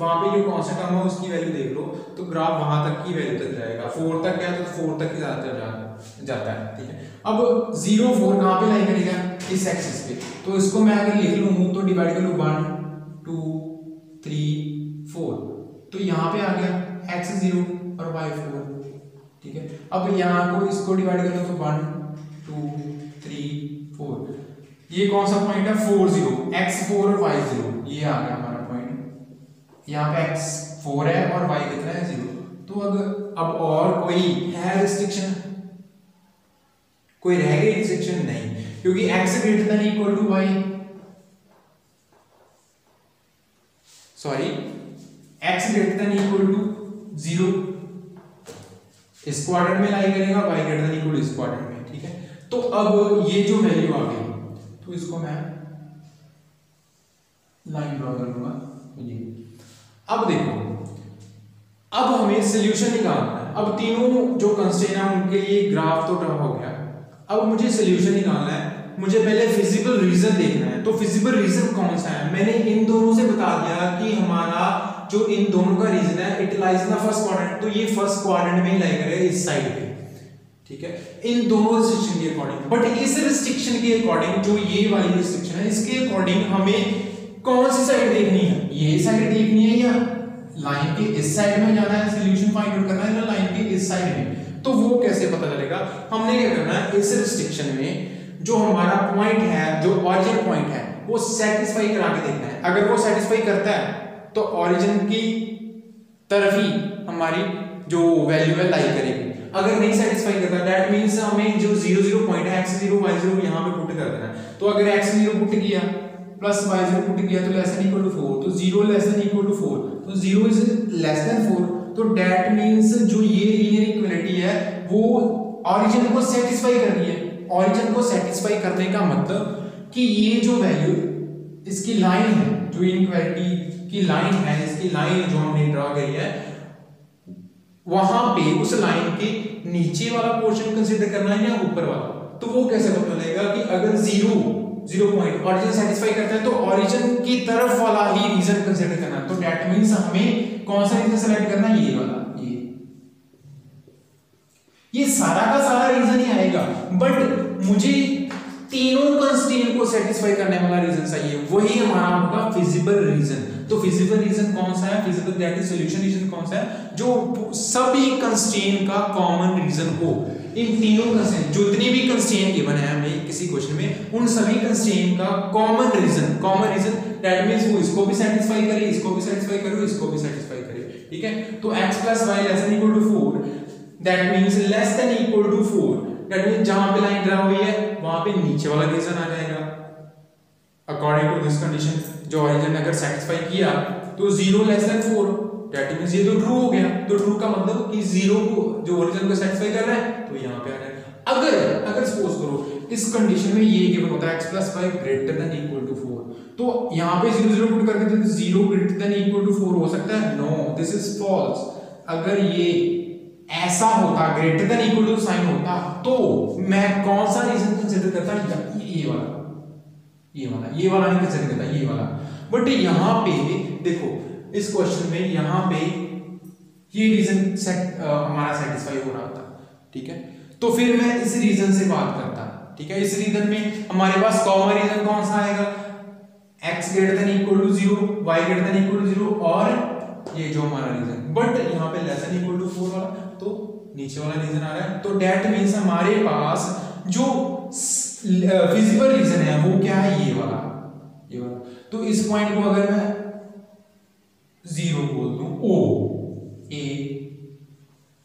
वहां पे जो कौन सा टर्म है उसकी वैल्यू देख लो, तो ग्राफ वहां तक की वैल्यू तक जाएगा। 4 तक गया तो 4 तक ही ज्यादातर जाता है, ठीक है। अब 0 4 कहां पे लाई करेगा, इस एक्सिस पे। तो इसको मैं अगर लिख लूं तो डिवाइड कर लूं 1 2 3 4, तो यहां पे आ गया x 0 और y 4, ठीक है। अब यहाँ को इसको डिवाइड कर लो तो 1 2 3 4, ये कौन सा पॉइंट है, 4 0, x 4 और y 0, ये आ गया हमारा पॉइंट। यहाँ पे x 4 है और y कितना है 0। तो अब और कोई है रिस्ट्रिक्शन, कोई रह गई रिस्ट्रिक्शन नहीं, क्योंकि x greater than equal to y, sorry x greater than equal to 0 इस क्वाड्रेंट में लाई करेगा, y greater than equal to इस क्वाड्रेंट में, ठीक है। तो अब ये जो वैल्यू आ गई, तो इसको मैं लाइन ड्रॉ कर लूंगा, ये। अब देखो, अब हमें सॉल्यूशन निकालना है। अब तीनों जो कंस्ट्रेंट है उनके लिए ग्राफ तो ड्रॉ हो गया, अब मुझे सॉल्यूशन निकालना है। मुझे पहले फिजिबल रीजन देखना है। तो फिजिबल रीजन कौन सा है, मैंने इन दोनों से बता दिया कि हमारा जो इन दोनों का रीजन है it lies in the first quadrant, तो ये फर्स्ट क्वाड्रेंट में ही लाई करेगा इस साइड पे, ठीक है, इन दोनों रिस्ट्रिक्शन के अकॉर्डिंग। बट इस रिस्ट्रिक्शन के अकॉर्डिंग, जो ये वाली रिस्ट्रिक्शन है, इसके अकॉर्डिंग हमें कौन सी साइड देखनी है, ये साइड देखनी है या लाइन के इस साइड में जाना है, सॉल्यूशन फाइंड आउट करना है या लाइन के इस साइड में। तो वो कैसे पता चलेगा, हमने क्या करना है, इस रिस्ट्रिक्शन में जो हमारा पॉइंट है, जो ऑरिजिन पॉइंट है, वो सेटिस्फाई करा के देखना है। अगर वो सेटिस्फाई करता है तो ओरिजिन की तरफ ही हमारी जो वैल्यू है लाई करेगी। अगर नहीं सेटिस्फाई करता, दैट मींस हमें जो 0 0 पॉइंट है x 0 y 0 यहां पे पुट कर देना है। तो अगर x 0 पुट किया प्लस y 0 पुट किया तो लेस देन इक्वल टू 4, तो 0 लेस देन इक्वल टू 4, तो 0 इज लेस देन 4, तो दैट मींस जो ये लीनियर इक्वालिटी है वो ओरिजिन को सेटिस्फाई कर रही है। ओरिजिन को सेटिस्फाई करने का मतलब कि ये जो वैल्यू इसकी लाइन है, जो इनइक्वालिटी की लाइन है, इसकी लाइन जो हमने ड्रा करी है, वहां पे उस लाइन के नीचे वाला पोर्शन कंसीडर करना है या ऊपर वाला। तो वो कैसे पता चलेगा कि अगर जीरो पॉइंट ऑरिजिन सेटिस्फाई करता है तो ऑरिजिन की तरफ वाला ही रीजन कंसीडर करना है। तो दैट मींस हमें कौन सा रीजन सेलेक्ट करना है, ये वाला, ये सारा का सारा रीजन ही आएगा, बट मुझे तीनों कंस्ट्रेंट को सेटिस्फाई करने वाला रीजन चाहिए, वही हमारा होगा फिजिबल रीजन। तो फिजिबल रीजन कौन सा है, feasible that is solution region कौन सा है, जो सभी कंस्ट्रेंट का कॉमन रीजन हो। इन तीनों कंस्ट्रेंट, जितनी भी कंस्ट्रेंट गिवन है हमें किसी क्वेश्चन में, उन सभी कंस्ट्रेंट का कॉमन रीजन दैट मींस वो इसको भी सेटिस्फाई करे, इसको भी सेटिस्फाई करे, इसको भी सेटिस्फाई करे, ठीक है। तो x + y ≤ 4, that means less than equal to 4, that means जहां पे लाइन ड्रा हुई है वहां पे नीचे वाला रीजन आ जाएगा अकॉर्डिंग टू दिस कंडीशन। जो ऑरिजिन अगर सेटिस्फाई किया तो 0 लेस देन 4, दैट मींस ये तो ट्रू हो गया। तो ट्रू का मतलब कि 0 को जो ओरिजिन को सेटिस्फाई कर रहा है तो यहां पे आ रहा है। अगर सपोज करो इस कंडीशन में ये गिवन होता है x + y > 4, तो यहां पे 0 0 पुट करके तो 0 > 4 हो सकता है, नो दिस इज फॉल्स। अगर ये ऐसा होता greater than equal to sign होता तो मैं कौन सा रीजन कंसीडर करता, ये वाला नहीं कंसीडर करता, ये वाला। बट यहां पे देखो इस क्वेश्चन में यहां पे ये रीजन हमारा सेटिस्फाई हो रहा था, ठीक है। तो फिर मैं इस रीजन से बात करता, ठीक है। इस रीजन में हमारे पास कॉमन रीजन कौन सा आएगा, x > 0, y > 0 और ये जो हमारा रीजन, बट यहाँ पे लेस देन इक्वल टू 4 वाला, तो नीचे वाला रीजन आ रहा है। तो दैट मींस हमारे पास जो फिजिबल रीजन है वो क्या है, ये वाला। तो इस पॉइंट को अगर मैं 0 बोल दूं, O A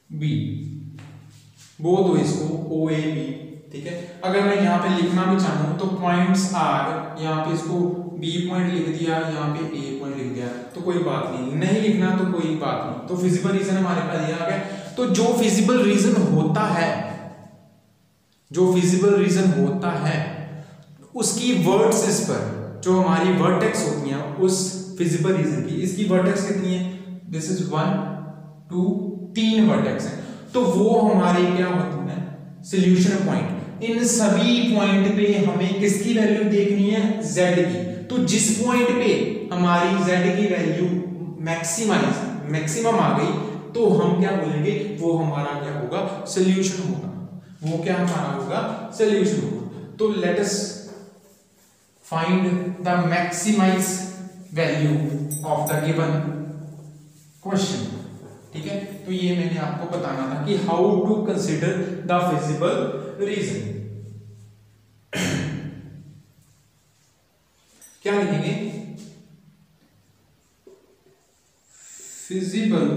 B बोल दो इसको, O A B, ठीक है। अगर मैं यहाँ पे लिखना भी चाहूँ तो पॉइंट्स आर, यहाँ पे इसको B पॉइंट लिख दिया, यहाँ पे A पॉइंट लिख दिया, तो कोई बात नहीं लिखना तो कोई बात नहीं। तो फिजिबल रीजन हमारे पास ये आ गया। तो जो फिजिबल रीजन होता है उसकी वर्टिसेस पर जो हमारी वर्टेक्स होती हैं उस फिजिबल रीजन की, इसकी वर्टेक्स कितनी है, दिस इज 1 2 3 वर्टेक्स है। तो वो हमारे क्या होती है, सॉल्यूशन पॉइंट। इन सभी पॉइंट पे हमें किसकी वैल्यू देखनी है, z की। तो जिस पॉइंट पे हमारी z की वैल्यू मैक्सिमम आ गई तो हम क्या बोलेंगे, वो हमारा क्या होगा, सॉल्यूशन होगा। वो क्या हमारा होगा, सॉल्यूशन होगा। तो let us find the maximise value of the given question, ठीक है। तो ये मैंने आपको बताना था कि how to consider the feasible region. क्या लिखेंगे, feasible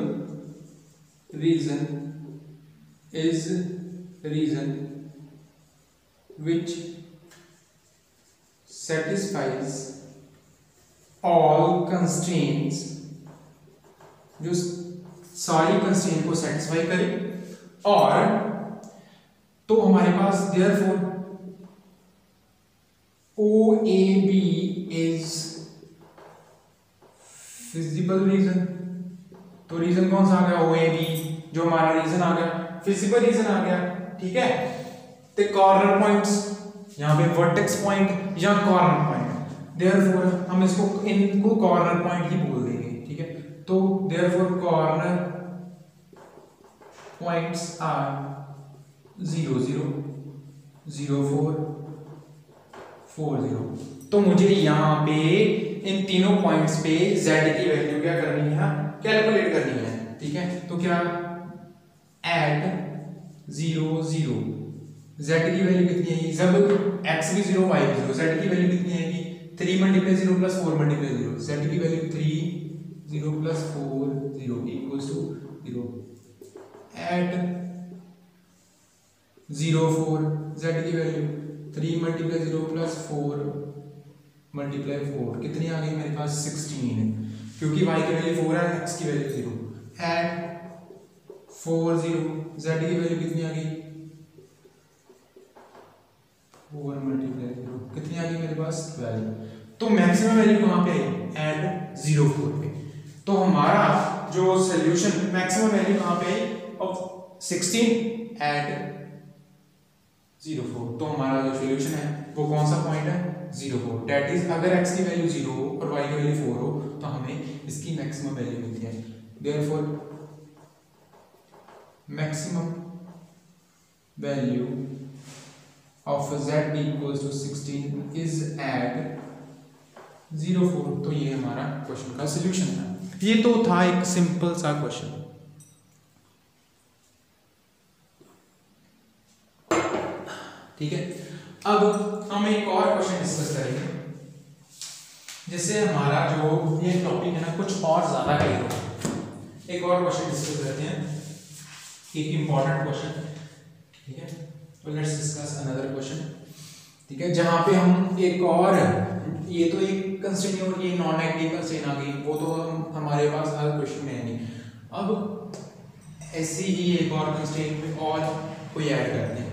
region is region which satisfies all constraints, जो सारी कंस्ट्रेंट को सेटिस्फाई करे। और तो हमारे पास therefore OAB is feasible region. तो रीजन कौन सा आ गया, OAB, जो हमारा रीजन आ गया, फिजिबल रीजन आ गया, ठीक है। तो कॉर्नर पॉइंट्स, यहाँ पे वर्टेक्स पॉइंट या कॉर्नर पॉइंट, देयरफॉर हम इनको कॉर्नर पॉइंट ही बोल देंगे, ठीक है। तो देयरफॉर कॉर्नर पॉइंट्स आर 0 0 0 4 4 0। तो मुझे यहाँ पे इन तीनों पॉइंट्स पे z की वैल्यू क्या करनी है, कैलकुलेट करनी है, ठीक है। तो क्या एट 0 0 z की वैल्यू कितनी आएगी, जब x भी 0 y भी 0, z की वैल्यू कितनी आएगी, 3 × 0 + 4 × 0, z की वैल्यू 3 0 + 4 0 = 0। एट 0 4 z की वैल्यू 3 × 0 + 4 × 4 कितनी आ गई मेरे पास, 16, क्योंकि y की वैल्यू 4 है, x की वैल्यू 0। एट 4 0 z की वैल्यू कितनी आ गई, 4 × 0 कितनी आ गई मेरे पास, 12। तो मैक्सिमम वैल्यू कहाँ पे आई, एट 0 4 पे। तो हमारा जो जो सोल्यूशन मैक्सिमम वैल्यू कहाँ पे आई ऑफ 16 एट 0 4। तो हमारा जो सोल्यूशन है वो कौन सा पॉइंट है 0 4। दैट इज अगर x की वैल्यू 0 हो और y की वैल्यू 4 हो तो हमें इसकी मैक्सिमम वैल्यू मिलती है। Therefore maximum value of z equals to 16 is at 0 4। तो ये हमारा क्वेश्चन का सोल्यूशन था। ये तो था एक सिंपल सा क्वेश्चन। ठीक है, अब हम एक और क्वेश्चन डिस्कस करेंगे जिससे हमारा जो ये टॉपिक है ना कुछ और ज्यादा क्लियर हो। एक और क्वेश्चन डिस्कस करते हैं, एक इंपॉर्टेंट क्वेश्चन। ठीक है, तो लेट्स डिस्कस अनदर क्वेश्चन। ठीक है, जहां पे हम एक और, ये तो एक कंस्ट्रेंट और ये नॉन नेगेटिव कंस्ट्रेंट आ गई, वो तो हमारे पास हर क्वेश्चन में है नहीं। अब ऐसी ही एक और कंस्ट्रेंट में और कोई ऐड करते हैं।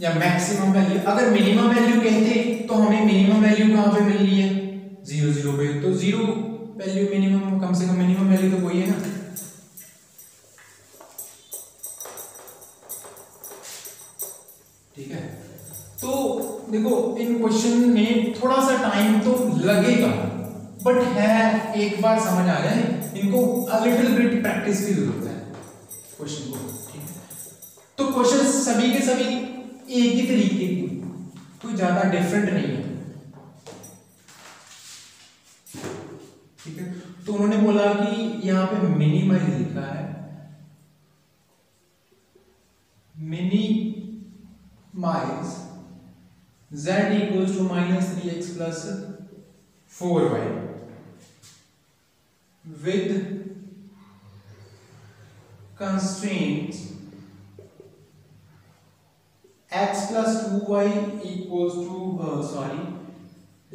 या मैक्सिमम वैल्यू, अगर मिनिमम वैल्यू कहते तो हमें मिनिमम वैल्यू कहां पे मिल रही है 0 0 पे। तो 0 वैल्यू मिनिमम, कम से कम मिनिमम वैल्यू तो वही है ना। ठीक है, तो देखो इन क्वेश्चन में थोड़ा सा टाइम तो लगेगा, बट है एक बार समझ आ जाए, इनको अ लिटिल बिट प्रैक्टिस की जरूरत है क्वेश्चन को। ठीक है, तो क्वेश्चन सभी के सभी एक ही तरीके की, कोई ज्यादा डिफरेंट नहीं है। ठीक है, तो उन्होंने बोला कि यहां पे मिनिमाइज लिखा है, minimise z equals to -3x plus 4y with constraints x plus 2y equals to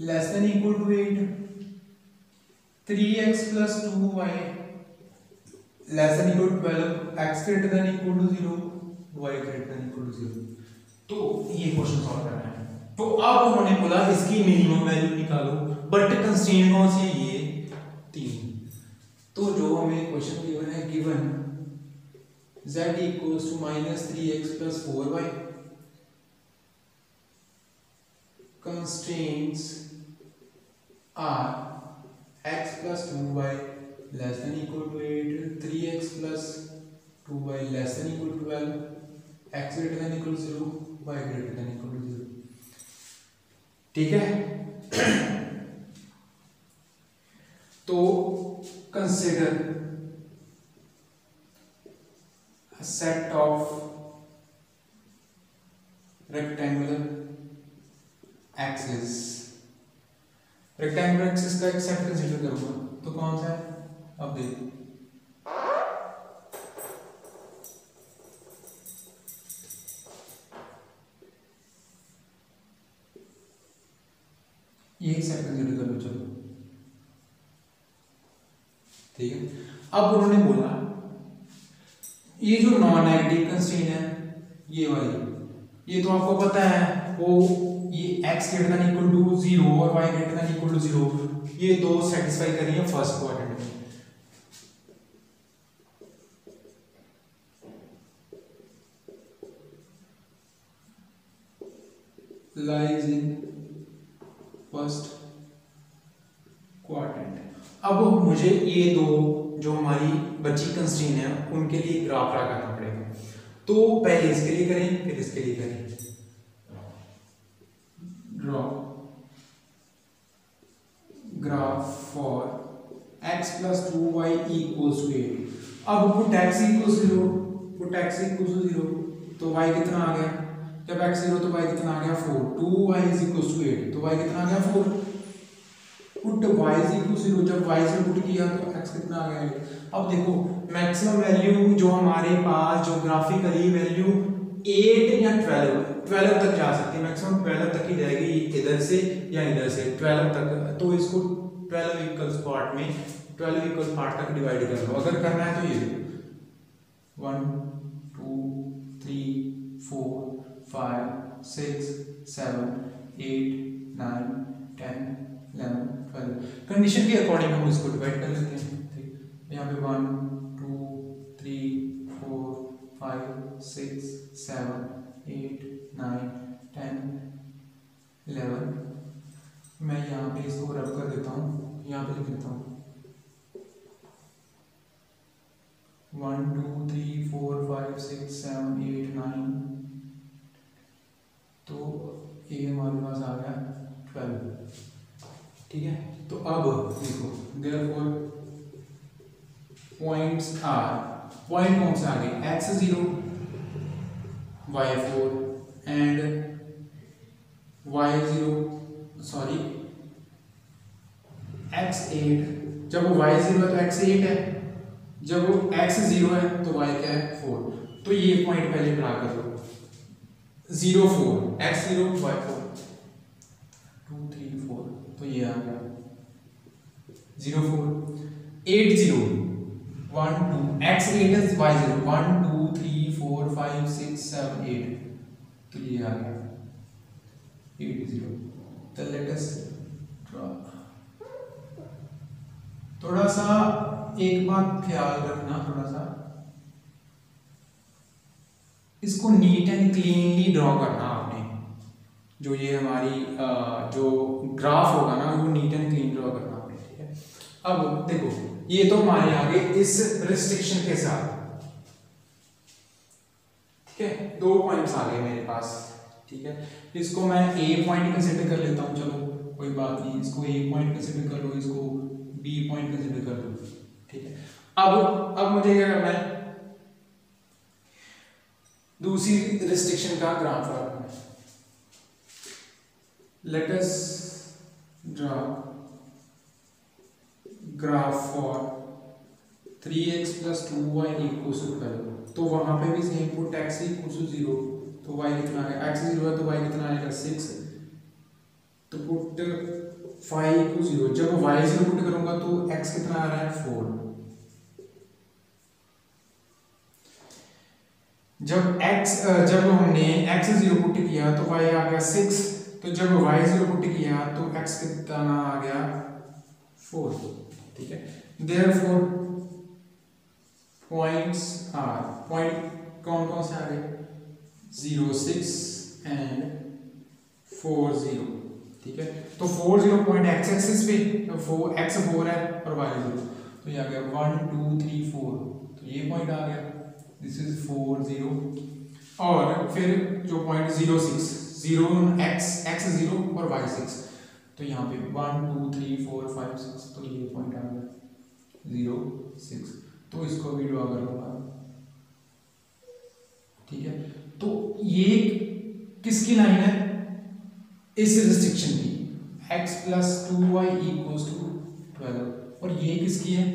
less than equal to 8, 3x plus 2y less than equal to 12, x greater than equal to 0, y greater than equal to 0। तो ये question solve करना है। तो अब उन्होंने बोला इसकी minimum value निकालो, बट कंस्ट्रेंट कौन सी है, ये 3। तो जो हमें क्वेश्चन गिवन है, given z equals to -3x plus 4y, constraints are x plus 2y less than equal to 8, 3x plus 2y less than equal to 12, x greater than equal to 0, y greater than equal to 0। ठीक है, तो consider a set of rectangular axis, rectangular axis का एक set consider करूंगा, तो कौन सा है, अब देखो ये सेट कंसीडर कर लो। चलो ठीक है, अब उन्होंने बोला ये जो नॉन नेगेटिव कंस्ट्रेंट है ये वाली, ये तो आपको पता है वो ये x greater than equal to 0 और y greater than equal to 0, ये दो सेटिस्फाई कर रही है फर्स्ट क्वाड्रेंट में। Lies in first quadrant. अब मुझे ये दो जो हमारी बची कंस्ट्रेंट है उनके लिए ग्राफ ड्रा करना पड़ेगा। तो पहले इसके लिए करें फिर इसके लिए करें। Draw graph for x plus 2y equals to 8। अब put x equals 0, put x equals to 0, तो y कितना आ गया, जब x 0 तो y कितना आ गया 4, 2y is equals to 8, तो y कितना आ गया 4। put y is equals to 0, जब y से पुट किया तो x कितना आ गया 8। अब देखो मैक्सिमम वैल्यू जो हमारे पास ज्योग्राफिकली वैल्यू 8 या 12 तक जा सकती है, मैक्सिमम 12 तक ही जाएगी, इधर से या इधर से 12 तक। तो इसको 12 इक्वल्स पार्ट में 12 इक्वल पार्ट तक डिवाइड कर लो। अगर करना है तो ये 1 2 3 4 5 6 7 8 9 10 11 12। कंडीशन के अकॉर्डिंग हम इसको डिवाइड कर लेते हैं। ठीक, यहाँ पे 1 2 3 4 5 6 7 8 9 10 11। मैं यहाँ पे इसको रब कर देता हूँ, यहाँ पे लिख देता हूँ 1 2 3 4 5 6 7 8 9। तो ये हमारे पास आ गया 12। ठीक है, तो अब देखो देयरफॉर पॉइंट्स आर, पॉइंट कौन से आ गए, x0 y4 and y0 sorry x8। जब वो y0 है तो x8 है, जब वो x0 है तो y क्या है 4। तो ये पॉइंट पहले ड्रा कर लो 0 4 x0 y4 2 3 4। तो ये आ गया 0 4 8 0 1 2 x8 है y0 1 2 3 4 5 6 7 8। तो ये आ गया 8 0। तो लेट अस ड्रा। थोड़ा सा एक बात ख्याल रखना, थोड़ा सा इसको नीट एंड क्लीनली ड्रॉ करना आपने। जो ये हमारी जो ग्राफ होगा ना वो नीट एंड क्लीन ड्रॉ करना आपने। ठीक है, अब देखो ये तो हमारे आगे इस रिस्ट्रिक्शन के साथ, ठीक है, 2 पॉइंट्स आ गए मेरे पास। ठीक है, इसको मैं ए पॉइंट कंसिडर कर लेता हूँ, चलो कोई बात नहीं, इसको ए पॉइंट कंसिडर कर लो, इसको बी पॉइंट कंसिडर कर लो। ठीक है, अब मुझे क्या करना है, दूसरी रिस्ट्रिक्शन का ग्राफ रखना है। Let us draw graph for 3x + 2y = 12। तो वहां पे भी सेम पुट x = 0 तो y कितना आएगा, x 0 है तो y कितना आएगा 6। तो पुट 5 = 0, जब y 0 पुट करूंगा तो x कितना आ रहा है 4। जब हमने x 0 पुट किया तो y आ गया 6। तो जब y 0 पुट किया तो x कितना आ गया 4। ठीक है, देयरफॉर पॉइंट्स आर, पॉइंट कौन कौन से आ गए 0 6 एंड 4 0। ठीक है, तो 4 0 पॉइंट x एक्सिस पे, तो x 4 है और y 0। तो ये आ गया 1 2 3 4। तो ये पॉइंट आ गया, दिस इज 4 0। और फिर जो पॉइंट 0 6 0 x 0 और y 6। तो यहाँ पे 1 2 3 4 5 6। तो ये पॉइंट आ गया 0 6। तो इसको भी ड्रॉ कर लूंगा। ठीक है, तो ये किसकी लाइन है, इस रिस्ट्रिक्शन की, x + 2y = 12। और ये किसकी है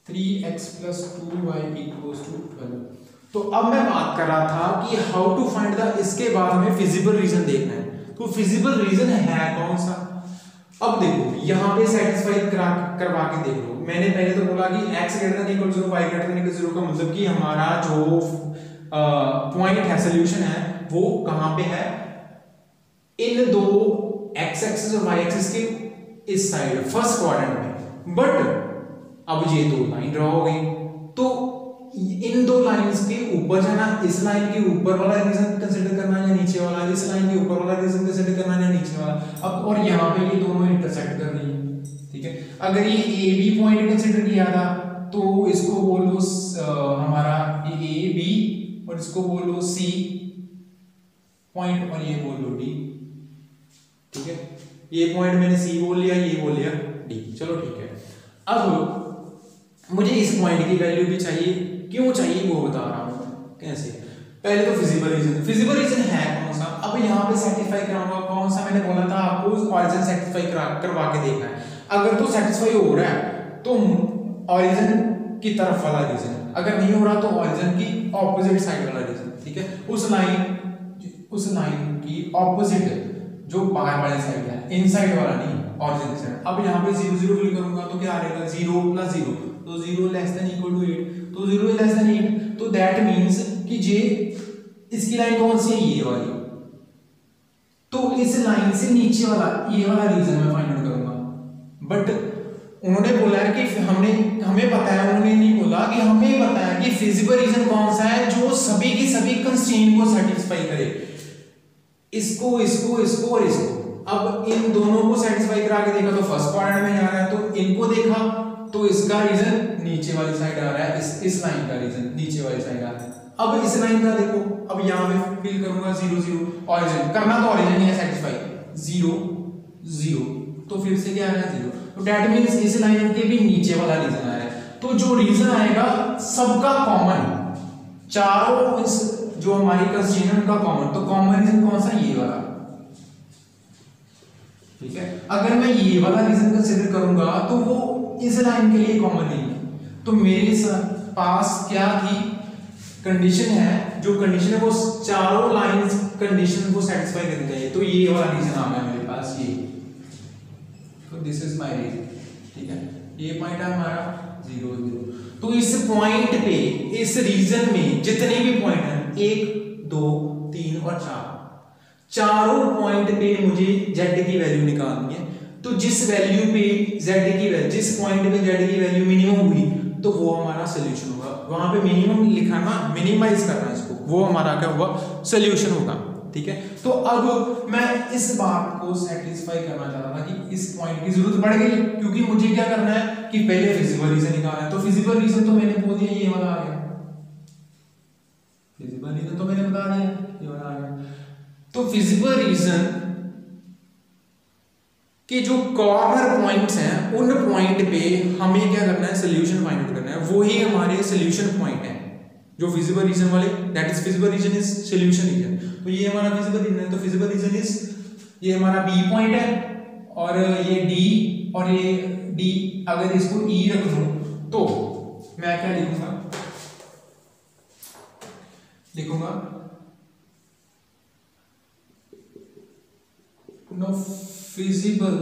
3x + 2y = 12। तो अब मैं बात कर रहा था कि हाउ टू फाइंड द, इसके बाद हमें फिजिबल रीजन देखना है। तो फिजिबल रीजन है कौन सा, अब देखो यहाँ पे सेटिस्फाई करवा के देख लो। मैंने पहले तो बोला कि x > 0 y > 0 का मतलब कि हमारा जो पॉइंट है, सोल्यूशन है, वो कहां पे है, इन दो x एक्सिस और y एक्सिस के इस साइड फर्स्ट क्वाड्रेंट में। बट अब ये दो लाइन ड्रॉ हो गई, तो इन दो लाइंस के ऊपर जाना, इस लाइन के ऊपर वाला रीजन कंसीडर करना या नीचे वाला, इस लाइन के ऊपर वाला रीजन कंसीडर करना या नीचे वाला। अब और यहाँ पे ये दोनों इंटरसेक्ट कर रही है। ठीक है, अगर ये ए बी पॉइंट कंसीडर किया था तो इसको बोलो हमारा ए बी, और इसको बोलो सी पॉइंट, और ये बोलो डी। ठीक है, ये पॉइंट मैंने सी बोल लिया, ये बोल लिया डी। चलो ठीक है, अब मुझे इस पॉइंट की वैल्यू भी चाहिए, क्यों चाहिए वो बता रहा हूं कैसे। पहले तो फिजिबल रीजन है कौन सा, अब यहाँ पे सेटिस्फाई कराऊंगा कौन सा, मैंने बोला था आपको ऑरिजिन सेटिस्फाई करवा के देखना है। अगर तो सेटिस्फाई हो रहा है तो ऑरिजिन की तरफ वाला रीजन, अगर नहीं हो रहा तो ऑरिजिन की ऑपोजिट साइड वाला रीजन। ठीक है, उस लाइन की ऑपोजिट जो बाहर वाली साइड है, इनसाइड वाला नहीं, ऑरिजिन साइड। अब यहाँ पे 0 0 फिल करूंगा तो क्या आ रहेगा 0 + 0, तो 0 <= 8, तो 0 <= 8। तो दैट मींस कि जे इसकी लाइन कौन सी है, ये वाली, तो इस लाइन से नीचे वाला ये वाला रीजन मैं फाइंड आउट करूंगा। बट उन्होंने बोला है कि हमें पता है, उन्होंने नहीं बोला कि हमें पता है कि फिजिबल रीजन कौन सा है जो सभी की सभी कंस्ट्रेंट को सेटिस्फाई करे, इसको इसको इसको और इसको। अब इन दोनों को सेटिस्फाई करा के देखा तो फर्स्ट क्वाड्रेंट में जा रहा है, तो इनको देखा तो इसका रीजन नीचे वाली साइड आ रहा है, इस लाइन का रीजन नीचे वाली साइड आ रहा है। अब इस लाइन का देखो, अब यहां पे फिल करूंगा 0 0 ऑरिजिन करना, तो ऑरिजिन ही है सेटिस्फाई 0 0, तो फिर से क्या आ रहा है 0, तो दैट मींस इस लाइन के भी नीचे वाला रीजन आ रहा है। तो जो रीजन आएगा सबका कॉमन, चारों इस जो हमारी कंस्ट्रेंट का कॉमन, तो कॉमन रीजन कौन सा, ये वाला, ठीक है। अगर मैं ये वाला रीजन कंसीडर करूंगा तो वो इस लाइन के लिए कॉमन नहीं है, तो मेरे पास क्या थी कंडीशन है, जो कंडीशन है वो चारों लाइंस कंडीशन को सेटिस्फाई करनी चाहिए, तो ये वाला रीजन आ गया मेरे पास ये, तो दिस इज माय रीजन, ठीक है। ये पॉइंट है हमारा 0 0। तो इस पॉइंट पे, इस रीजन में जितने भी पॉइंट हैं 1 2 3 और 4, चारों पॉइंट पे मुझे z की वैल्यू निकालनी है। तो जिस वैल्यू पे z की वैल्यू, जिस पॉइंट पे z की वैल्यू मिनिमम हुई तो वो हमारा सोल्यूशन होगा। वहां पे मिनिमम लिखा ना, मिनिमाइज करना इसको, वो हमारा क्या हुआ, सोल्यूशन होगा, ठीक है। तो अब मैं इस बात को सेटिस्फाई करना चाहता था कि इस पॉइंट की जरूरत पड़ गई, क्योंकि मुझे क्या करना है कि पहले फिजिबल रीजन निकालना है। तो फिजिबल रीजन तो मैंने बोल दिया, ये वाला आ गया, फिजिबल रीजन तो मैंने बता दिया, ये वाला आ गया। तो फिजिबल रीजन के जो कॉर्नर पॉइंट्स हैं उन पॉइंट पे हमें क्या करना है, सोल्यूशन फाइंड आउट करना है, वो ही हमारे सोल्यूशन पॉइंट है जो फिजिबल रीजन वाले, that is feasible region is solution region. तो ये हमारा फिजिबल रीजन है, तो फिजिबल रीजन इज, ये हमारा बी पॉइंट है और ये डी, और ये डी अगर इसको ई रख दूं तो मैं क्या लिखूंगा no feasible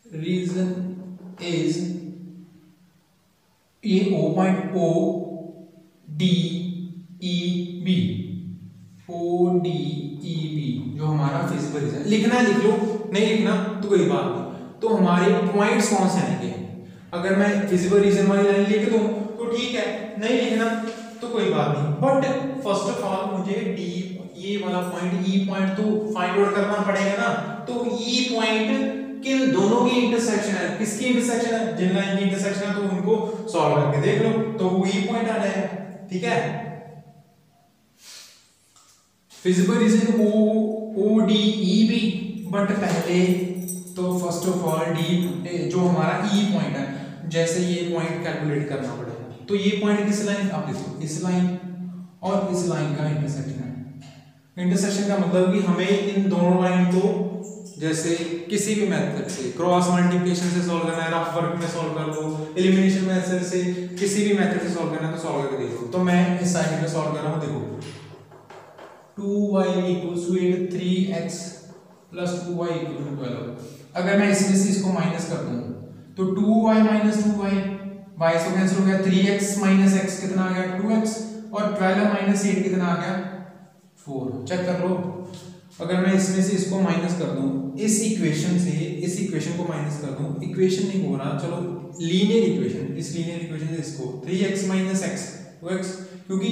reason is ये O point O D E B, O D E B जो हमारा फिजिबल रीजन, लिखना है लिख लो, नहीं लिखना तो कोई बात नहीं। तो हमारे पॉइंट्स कौन से आएंगे, अगर मैं फिजिबल रीजन वाली लाइन लिख दूं तो ठीक है, नहीं लिखना तो कोई बात नहीं। बट फर्स्ट ऑफ ऑल मुझे डी, ये वाला पॉइंट ई पॉइंट तो फाइंड आउट करना पड़ेगा ना। तो ई पॉइंट किन दोनों की इंटरसेक्शन है, किसकी इंटरसेक्शन है, जिन लाइन की इंटरसेक्शन है, तो उनको सॉल्व करके देख लो तो वो ई पॉइंट आ जाएगा, ठीक है। Feasible region O D E B, but पहले तो फर्स्ट ऑफ ऑल डी जो हमारा ई पॉइंट है, जैसे ये पॉइंट कैलकुलेट करना पड़ेगा। तो ये पॉइंट किस लाइन, आप देखो इस लाइन और इस लाइन का इंटरसेक्शन है। इंटरसेक्शन का मतलब कि हमें इन दोनों लाइन को जैसे किसी भी मेथड से, क्रॉस मल्टीप्लिकेशन से सॉल्व करना है, रफ वर्क में सॉल्व कर लो, एलिमिनेशन मेथड से, किसी भी मेथड से सॉल्व करना है तो सॉल्व करके देखो। तो मैं इस साइड पे सॉल्व कर रहा हूं, देखो 2y = 8 3x + 2y = 12। अगर मैं इसमें से इसको माइनस कर दूं तो 2y - 2y, y से कैंसिल हो गया, 3x - x कितना आ गया 2x, और 12 - 8 कितना आ गया 4। चेक कर लो, अगर मैं इसमें से इसको माइनस कर दूं, इस इक्वेशन से इस इक्वेशन को माइनस कर दूं, इक्वेशन नहीं हो रहा, चलो लीनियर इक्वेशन, इस लीनियर इक्वेशन से इसको 3x - x 2x, क्योंकि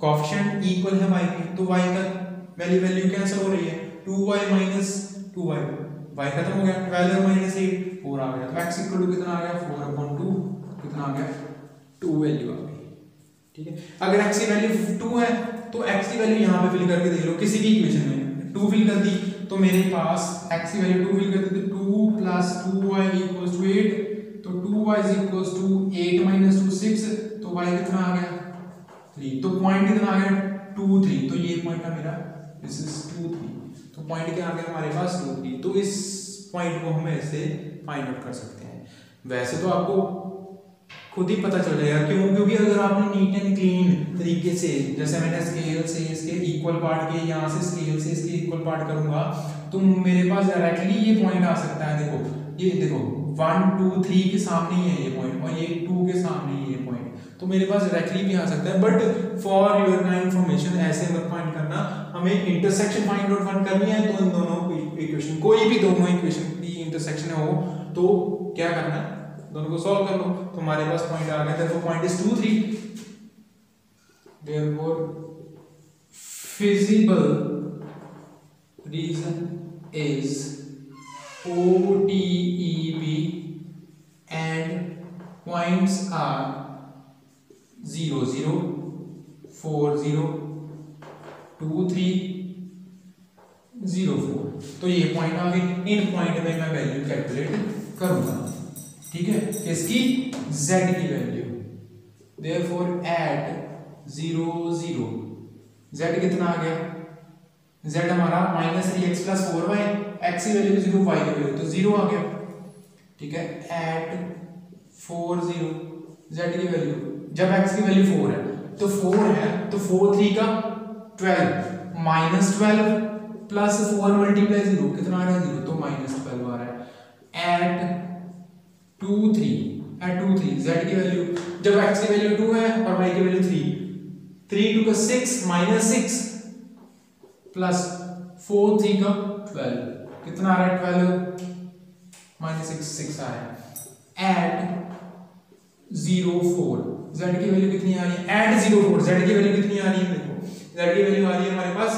कोएफिशिएंट इक्वल है y के, तो y का वैल्यू कैंसिल हो रही है, 2y - 2y, y खत्म हो गया, 12 - 8 4 आ गया, तो x = कितना आ गया 4/2, कितना आ गया 2 वैल्यू आ गई, ठीक है। अगर x की वैल्यू 2 है तो x की वैल्यू यहां पे फिल करके देख लो, किसी भी इक्वेशन में 2 फिल कर दी तो मेरे पास x की वैल्यू 2 फिल कर दी, तो 2 + 2y = 8, तो 2y = 8 - 2 6, तो y कितना आ गया 3, तो पॉइंट कितना आ गया 2 3, तो ये पॉइंट है मेरा, दिस इज 2 3, तो पॉइंट क्या आ गया हमारे पास 2 3। तो इस पॉइंट को हम ऐसे फाइंड आउट कर सकते हैं। वैसे तो आपको खुद ही पता चल जाएगा, क्यों, क्योंकि अगर आपने नीट एंड क्लीन तरीके से, जैसे मैंने स्केल से इसके इक्वल पार्ट के, यहाँ से स्केल से इसके इक्वल पार्ट करूंगा तो मेरे पास डायरेक्टली ये पॉइंट आ सकता है। देखो ये देखो 1 2 3 के सामने ही है ये पॉइंट और ये 2 के सामने ही ये पॉइंट, तो मेरे पास डायरेक्टली भी आ सकता है। But for your kind information ऐसे मत फाइंड करना, हमें इंटरसेक्शन फाइंड आउट वन करनी है। तो इन दोनों इक्वेशन, कोई भी दोनों इक्वेशन की इंटरसेक्शन हो तो क्या करना है, दोनों को सॉल्व कर लो। तो हमारे पास पॉइंट आ गया, therefore point is 2 3, therefore feasible reason is ODEB and points are 0 0 4 0 2 3 0 4। तो ये पॉइंट आ गए, इन पॉइंट में मैं वैल्यू कैलकुलेट करूंगा, ठीक है, इसकी z की वैल्यू। therefore at 0 0 z कितना आ गया, z हमारा -3x + 4y, x की वैल्यू 0 y की वैल्यू तो 0 आ गया, ठीक है। at 4 0 z की वैल्यू, जब x की वैल्यू 4 है तो 4 है तो 4 3 का 12 -12 प्लस 4 मल्टीप्लाई 0 कितना आ रहा है 0, तो -12 आ रहा है। at 2 3 z की वैल्यू, जब x की वैल्यू 2 है और y की वैल्यू 3 3 2 का 6 -6 प्लस 4 3 का 12 कितना आ रहा है 12 -6 आ रहा है। at 0 4 z की वैल्यू कितनी आ रही है, at 0 4 z की वैल्यू कितनी आ रही है, देखो z की वैल्यू आ रही है हमारे पास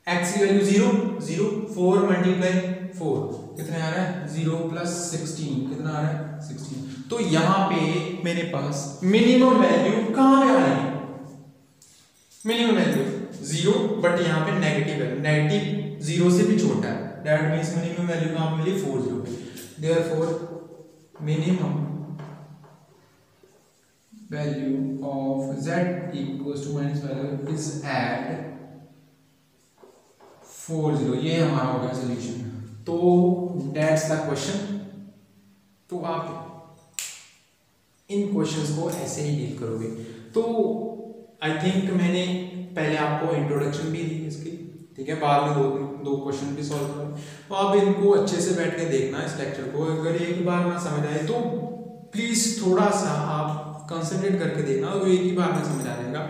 x की वैल्यू 0 0 4 मल्टीप्लाई 4 कितने आ रहा है 0 प्लस 16 कितना आ रहा है 16। तो यहां पे मेरे पास मिनिमम वैल्यू कहां पे आ रही है, मिनिमम वैल्यू 0, बट यहां पे नेगेटिव है, नेगेटिव 0 से भी छोटा है, दैट मींस मिनिमम वैल्यू कहां पे मिली 4 0 पे। Therefore minimum value of z equals to -12 is at 4 0, ये हमारा होगा सॉल्यूशन। तो दैट्स द क्वेश्चन। तो आप इन क्वेश्चंस को ऐसे ही डील करोगे। तो आई थिंक मैंने पहले आपको इंट्रोडक्शन भी दी इसकी, ठीक है, बाद में दो क्वेश्चन भी सॉल्व करो। तो आप इनको अच्छे से बैठ के देखना इस लेक्चर को, अगर एक बार ना समझ आए तो प्लीज थोड़ा सा आप कंसंट्रेट करके देखना, तो एक ही बार में समझ आ जाएगा।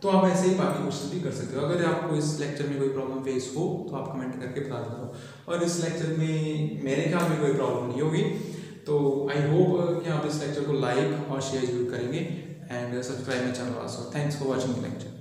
तो आप ऐसे ही बाकी क्वेश्चन भी कर सकते हो। अगर आपको इस लेक्चर में कोई प्रॉब्लम फेस हो तो आप कमेंट करके बता दो, और इस लेक्चर में मेरे ख्याल में कोई प्रॉब्लम नहीं होगी। तो आई होप कि आप इस लेक्चर को लाइक और शेयर जरूर करेंगे and subscribe my channel also. Thanks for watching the lecture.